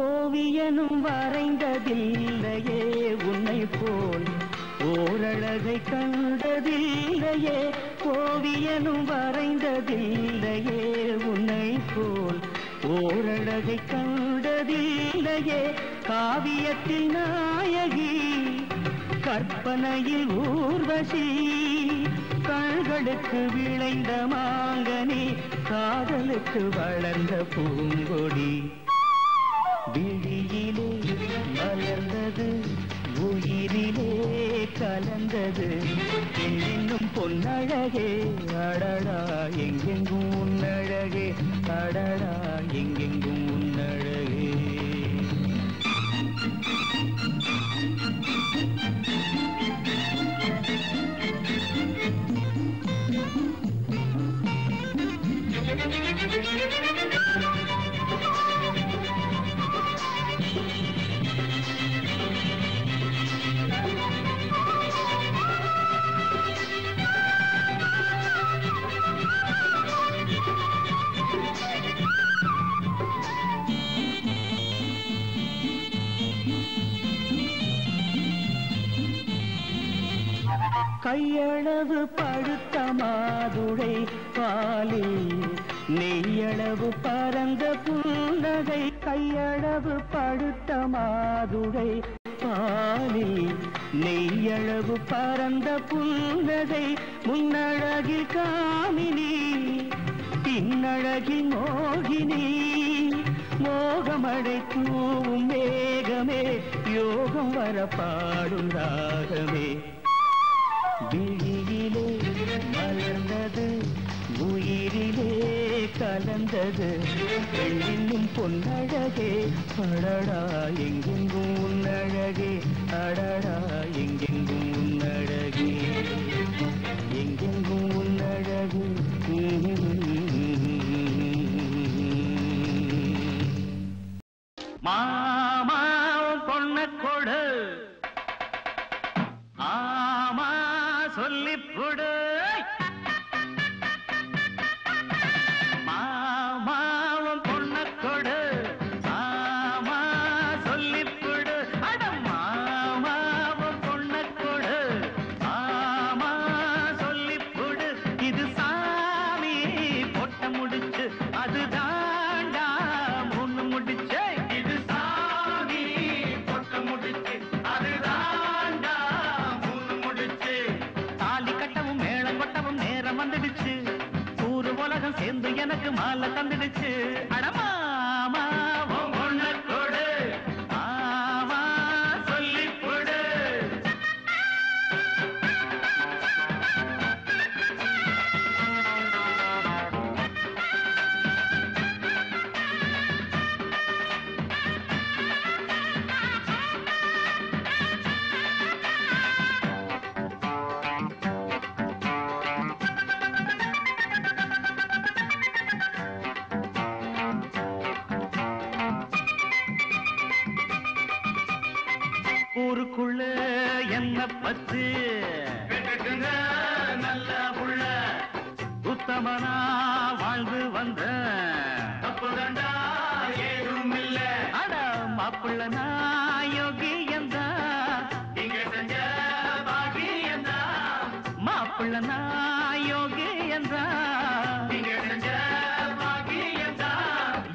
ஓவியனும் வரைந்ததில்லையே உன்னை போல் ஓரழகை கண்டதில்லையே ஓவியனும் வரைந்ததில்லையே உன்னை போல் ஓரழகை கண்டதில்லையே காவியத்தில் நாயகி கற்பனையில் ஊர்வசி கண்களுக்கு விளைந்த மாங்கனி காதலுக்கு வளர்ந்த பூங்கொடி விழியிலே மலர்ந்தது உயிரிலே கலந்தது என்னும் பொன்னழகே அடடா எங்கெங்கும் உன்னழகே அடடா எங்கெங்கும் உன்னழகே கையளவு பழுத்த மாதுளை பாலில் நெய்யளவு பரந்த புன்னகை கையளவு பழுத்த மாதுளை பாலில் நெய்யளவு பரந்த புன்னகை முன்னழகில் காமினி பின்னழகில் மோகினி மோகமடை தூவும் மேகமே யோகம் வர பாடும் ராகமே விழியிலே மலர்ந்தது உயிரிலே கலந்தது பெண்ணின் பொன்னழகே அடடா எங்கெங்கும் உன்னழகே அடடா எங்கெங்கும் உன்னழகே எங்கெங்கும் உன்னழகே மாமா பொண்ண கொடு ஆமா சொல்லிப்புடு மாமாவும் பொண்ண கொடு ஆமா சொல்லிப்புடு அட மாமாவும் பொண்ண கொடு ஆமா சொல்லிப்புடு இது சாமி பொட்ட முடிச்சு அது தாண்டா முன்னு முடிச்சு இது சாமி பொட்ட முடிச்சு அது தாண்டா முன்னு முடிச்சு தாலி கட்டவும் மேளம் கொட்டவும் நேரம் வந்துடுச்சு ஊரு உலகம் சேர்ந்து எனக்கு மாலை தந்துடுச்சு அடமாமா பொண்ண கொடு ஆமா சொல்லிப்புடு ஊருக்குள்ள என்ன பத்து நல்ல புள்ள உத்தமனா வாழ்ந்து வந்த தப்பு மாப்பிள்ள நான் யோகியந்தா இங்க செஞ்ச பாகியந்தா மாப்பிள்ள நான் யோகியந்தா இங்க செஞ்ச பாகியந்தா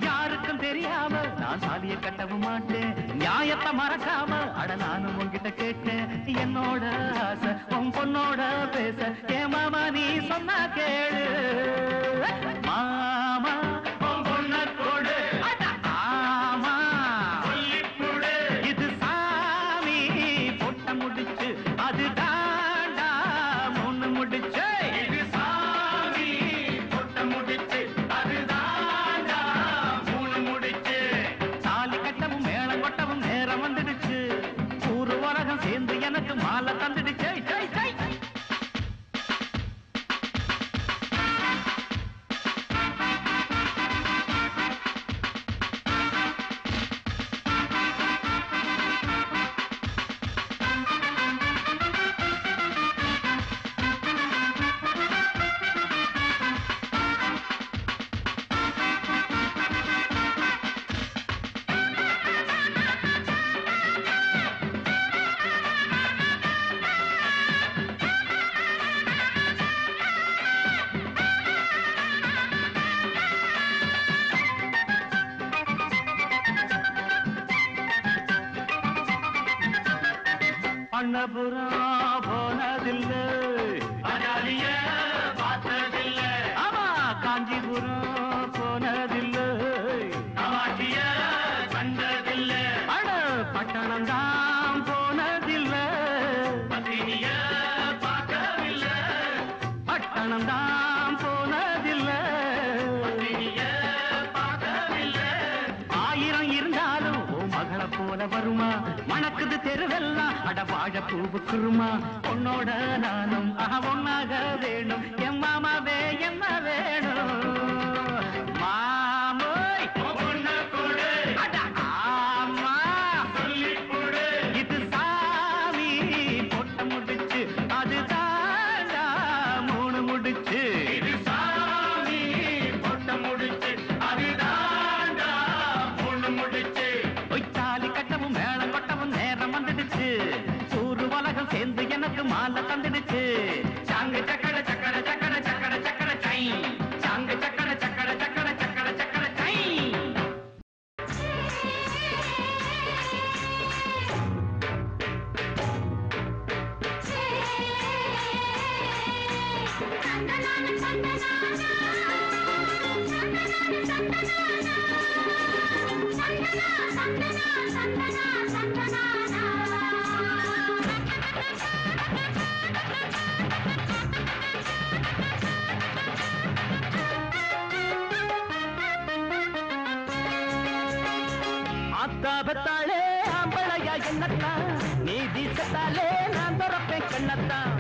யாருக்கும் தெரியாம நான் சாதிய கட்டவும் மாட்டேன் நியாயத்தை மறக்காம அட நானும் உன்கிட்ட கேட்டேன் என்னோட ஆசை உன் பொண்ணோட பேச ஏ மாமா நீ சொன்னா கேளு மாமா உன் பொண்ண கொடு ஆமா சொல்லிப்புடு இது சாமி பொட்ட முடிச்சு அது தாண்டா மூணு முடிச்சு இது சாமி பொட்ட முடிச்சு அது தாண்டா மூணு முடிச்சு தாலி கட்டவும் மேளம் கொட்டவும் நேரம் வந்துடுச்சு ஊரு உலகம் சேர்ந்து எனக்கு மாலை தந்துடுச்சு ஜெய் ஜெய் அண்ணபுரம் போனதில்லை அஜாலிய பார்த்ததில்லை ஆமா காஞ்சிபுரம் போனதில்லை காமாட்சிய கண்டதில்லை அட பட்டணம் தான் போனதில்லை பத்தினிய பார்க்கவில்லை பட்டணம் தான் போனதில்லை பத்தினிய பார்க்கவில்லை ஆயிரம் இருந்தாலும் ஓ மகளை போல வருமா மணக்குது தெருவெல்லாம் அட வாழ பூவுக்குருமா உன்னோட நானும் ஒன்னாக வேணும் என் மாமாவே என்ன வேணும் மாமோய் பொண்ண கொடு அட ஆமா சொல்லிப்புடு இது சாமி பொட்ட முடிச்சு அது தாண்டா மூணு முடிச்சு இது சாமி பொட்ட முடிச்சு அது தாண்டா மூணு முடிச்சு தாலி கட்டவும் மேளம் கொட்டவும் நேரம் வந்துடுச்சு ஊரு உலகம் சேர்ந்து எனக்கு மாலை தந்துடுச்சு சாங்கு சக்கர சக்கர சக்கர சக்கர சக்கர சை சாங்கு சக்கர சக்கர சக்கர சக்கர சக்கர சை ஆத்தாபத்தாளே ஆம்பளையா என்னத்தான் நீதி சத்தாலே நான் துறப்பேன் கண்ணத்தான்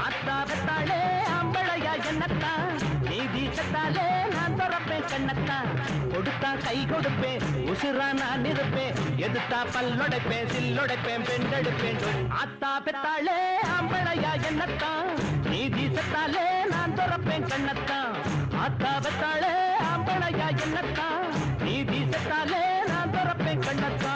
ஆத்தாபத்தாளே ஆம்பளையா என்னத்தான் நீதி சத்தாலே நான் துறப்பேன் கண்ணத்தான் கொடுத்தா கை கொடுப்பேன் உசுரா நான் இருப்பேன் எதுத்தா பல்லொடைப்பேன் சில்லொடைப்பேன் பெண்டெடுப்பேன் ஆத்தா பெத்தாளே ஆம்பளையா என்னத்தான் நீதி சத்தாலே நான் துறப்பேன் கண்ணத்தான் ஆத்தா பெத்தாளே ஆம்பளையா என்னத்தான் நீதி சத்தாலே நான் துறப்பேன் கண்ணத்தான்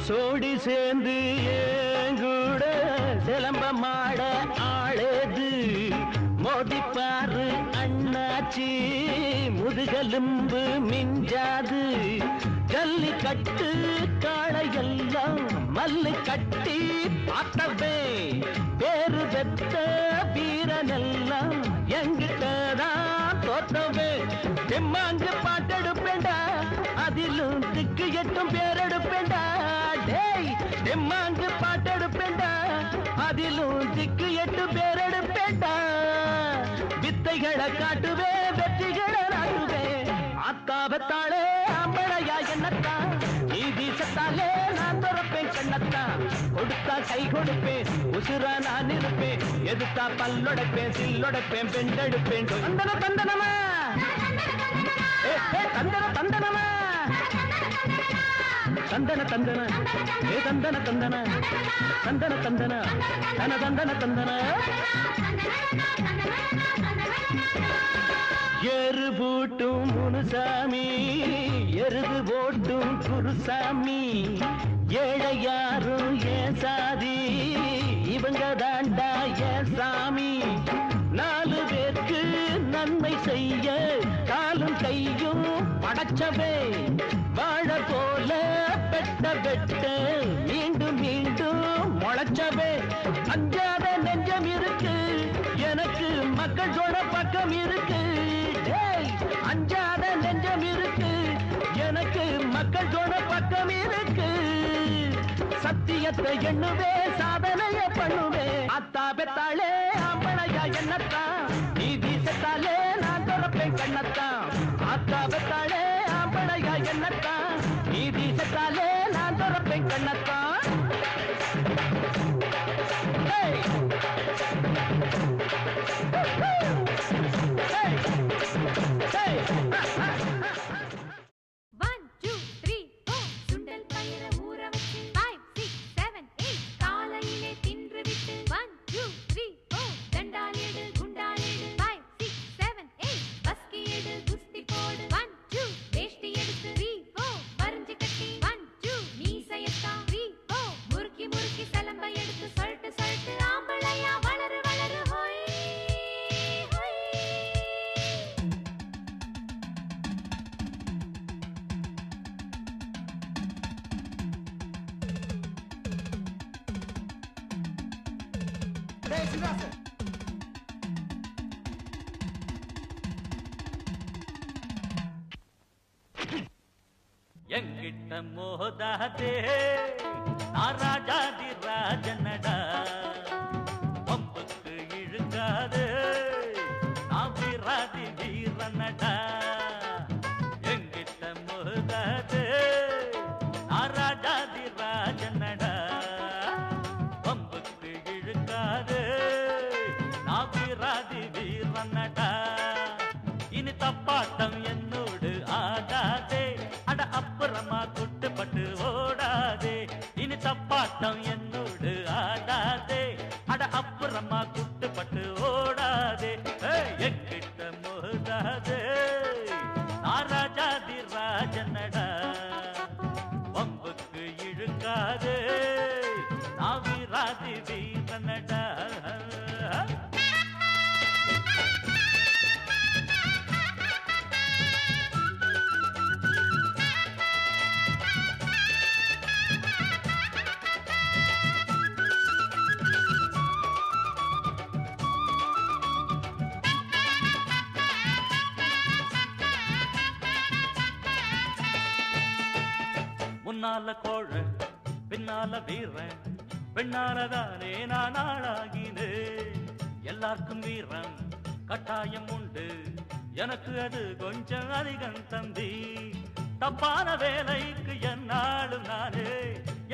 சோடி சேர்ந்து ஏங்கூட சிலம்ப மாட ஆளேது மோதிப்பாரு அண்ணாச்சி முதுகெலும்பு மிஞ்சாது ஜல்லி கட்டு காளையெல்லாம் மல்லு கட்டி பார்த்தவே பேரு பெத்த வீரனெல்லாம் எங்கிட்டதான் தோற்றவே தெம்மாங்கு பாட்டெடுப்பேண்டா அதிலும் திக்கு எட்டும் பேரெடுப்பேண்டா டேய் தெம்மாங்கு பாட்டெடுப்பேண்டா அதிலும் திக்கு எட்டு பேரெடுப்பேண்டா வித்தைகளை காட்டுவே பெத்தாளே ஆம்பளையா என்னத்தான் நீதி செத்தாலே நான் துறப்பேன் கண்ணத்தான் கொடுத்தா கை கொடுப்பேன் உசுரா நான் இருப்பேன் எதுத்தா பல்லொடைப்பேன் சில்லொடைப்பேன் பெண்டெடுப்பேன் தந்தன தந்தனமா தந்தன தந்தனமா தந்தன தந்தன ஏ தந்தன தந்தன தந்தன தந்தன தன தந்தன தந்தன எரு பூட்டும் முனுசாமி எருது போட்டும் குருசாமி ஏழை யாரும் ஏன் சாதி இவங்க தாண்டா ஏன் சாமி 4 பேருக்கு நன்மை செய்ய காலும் கையும் படைச்சவே வாழ போல பெட்ட பெட்ட மீண்டும் மீண்டும் முளைச்சவே அஞ்சாத நெஞ்சம் இருக்கு எனக்கு மக்கள் சொன்ன பக்கம் இருக்கு அஞ்சாத நெஞ்சம் இருக்கு எனக்கு மக்கள் சொன்ன பக்கம் இருக்கு சத்தியத்தை எண்ணுவே சாதனைய பண்ணுவே அத்தா பெத்தாளே ஆம்பளையா என்னத்தான் நீதி செத்தாலே நான் துறப்பேன் கண்ணத்தான் அத்தா பெத்தாளே ஆம்பளையா என்னத்தான் நீதி செத்தாலே நான் துறப்பேன் கண்ணத்தான் எங்கிட்ட மோதாதே நான் ராஜாதி ராஜனடா பம்புக்கு இழுக்காது நான் வீராதி வீரனடா எங்கிட்ட மோதாதே நான் ராஜாதி ராஜனடா பம்புக்கு இழுக்காது நான் வீராதி வீரனடா இனி தப்பாட்டம் என்னோடு ஆடாதே அட அப்புறமா குட்டுப்பட்டு ஓடாதே இனி தப்பாட்டம் என்னோடு ஆடாதே அட அப்புறமா குட்டுப்பட்டு ஓடாதே எங்கிட்ட மோதாதே நான் ராஜாதி ராஜனடா பம்புக்கு இழுக்காதே நான் வீராதி வீரனடா முன்னால கோழ பின்னால வீரன் பெண்ணாலதானே நான் ஆளாகினேன் எல்லாருக்கும் வீரன் கட்டாயம் உண்டு எனக்கு அது கொஞ்சம் அதிகம் தம்பி தப்பான வேலைக்கு என்னாலும் நானே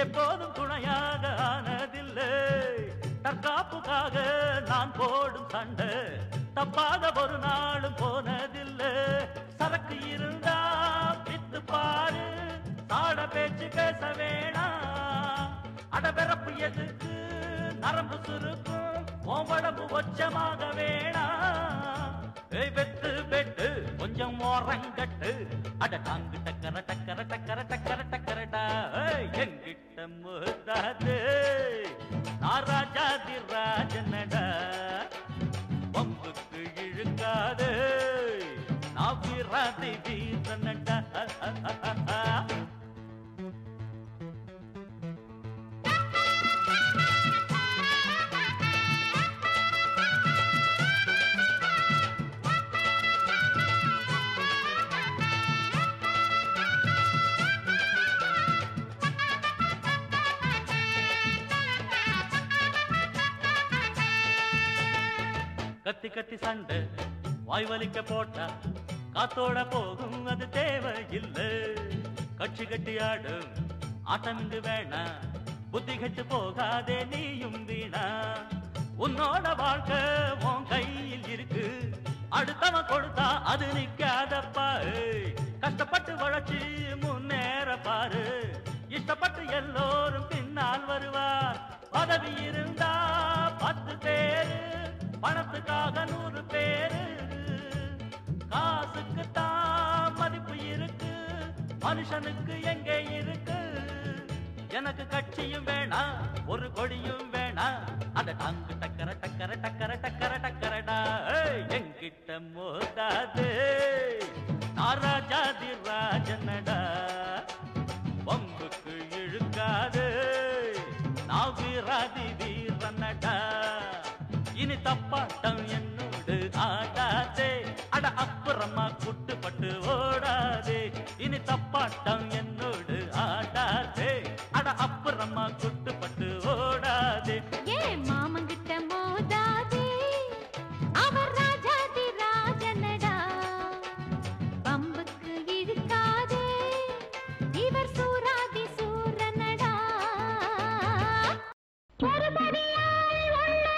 எப்போதும் துணையாக ஆனதில்லை தற்காப்புக்காக நான் போடும் சண்டை தப்பாக ஒரு நாளும் போனதில்லை சரக்கு இருந்தா வித்து பாரு ஆட பேச்சு பேச வேணாம் அடபிறப்பு எதுக்கு நரம்பு சுருக்கும் உடம்பு ஒச்சமாக வேணாம் வெட்டு வெட்டு கொஞ்சம் ஓரங்கட்டு அட டாங்கு டக்கர டக்கர டக்கர டக்கர டக்கரடா எங்கிட்ட முதாது நான் ராஜாதி ராஜனடா பம்புக்கு இழுக்காது நான் வீராதி வீரனடா கத்தி கத்தி சண்டை வாய் வலிக்க போட்டா காத்தோட போகும் அது தேவை இல்ல. கட்சி கட்டி ஆடும் ஆட்டம் இங்கு வேணா. புத்தி கெட்டு போகாதே நீயும் வீணா. உன்னோட வாழ்க்கை உன் கையில் இருக்கு. அடுத்தவன் கொடுத்தா அது நிக்காதப்பா. கஷ்டப்பட்டு உழைச்சி முன்னேற பாரு. இஷ்டப்பட்டு எல்லோரும் பின்னால் வருவார். பதவி இருந்தா 10 பேரு, பணத்துக்காக 100 பேரு. காசுக்கு தான் மதிப்பு இருக்கு, மனுஷனுக்கு எங்கே இருக்கு. எனக்கு கட்சியும் வேணா, ஒரு கொடியும் வேணா. அத டாங்கு டக்கர டக்கர டக்கர டக்கர டக்கரடா. என்கிட்ட மோதாது ராஜாதி ராஜனடா. பம்புக்கு இழுக்காது நான் வீராதி வீரனடா. இனி தப்பாட்டம் என்னோடு ஆடாதே. அட அப்புறமா குட்டுப்பட்டு ஓடாதே. இனி தப்பாட்டம் என்னோடு ஆடாதே. அட அப்புறமா குட்டுப்பட்டு ஓடாதே. ஏ மாமங்கிட்ட மோதாதே, அவர் ராஜாதி ராஜனடா. பம்புக்கு இழுக்காதே, இவர் சூராதி சூரனடா. ஒரு படியால் ஒண்ணு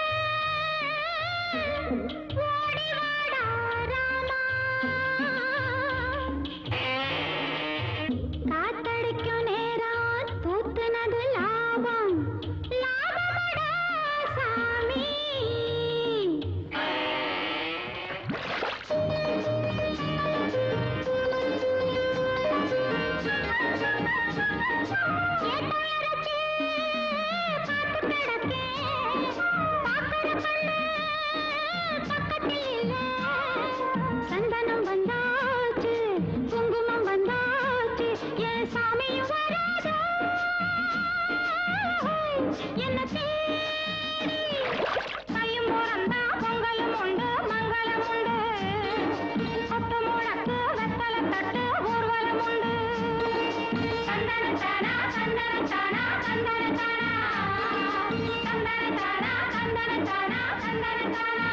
ஓடி வாடா ராமா. காத்தடிக்கும் நேரம் தூத்துனது லாபம், லாபமடா சாமி. ஏத்தாயிரச்சு காத்து கிடக்கேன், பாக்குற கண்ணு பக்கத்தில் இல்ல. சந்தனம் வந்தாச்சு, குங்குமம் வந்தாச்சு, என் சாமியும் வராதோ என்ன தேடி. கையும் போறந்தா பொங்கலும் உண்டு, மங்களம் உண்டு. கொட்டு முழக்கு வெத்தலை தட்டு ஊர்வலம் உண்டு. சந்தன தானா சந்தன தானா சந்தன தானா, சந்தன தானா சந்தன தானா சந்தன தானா.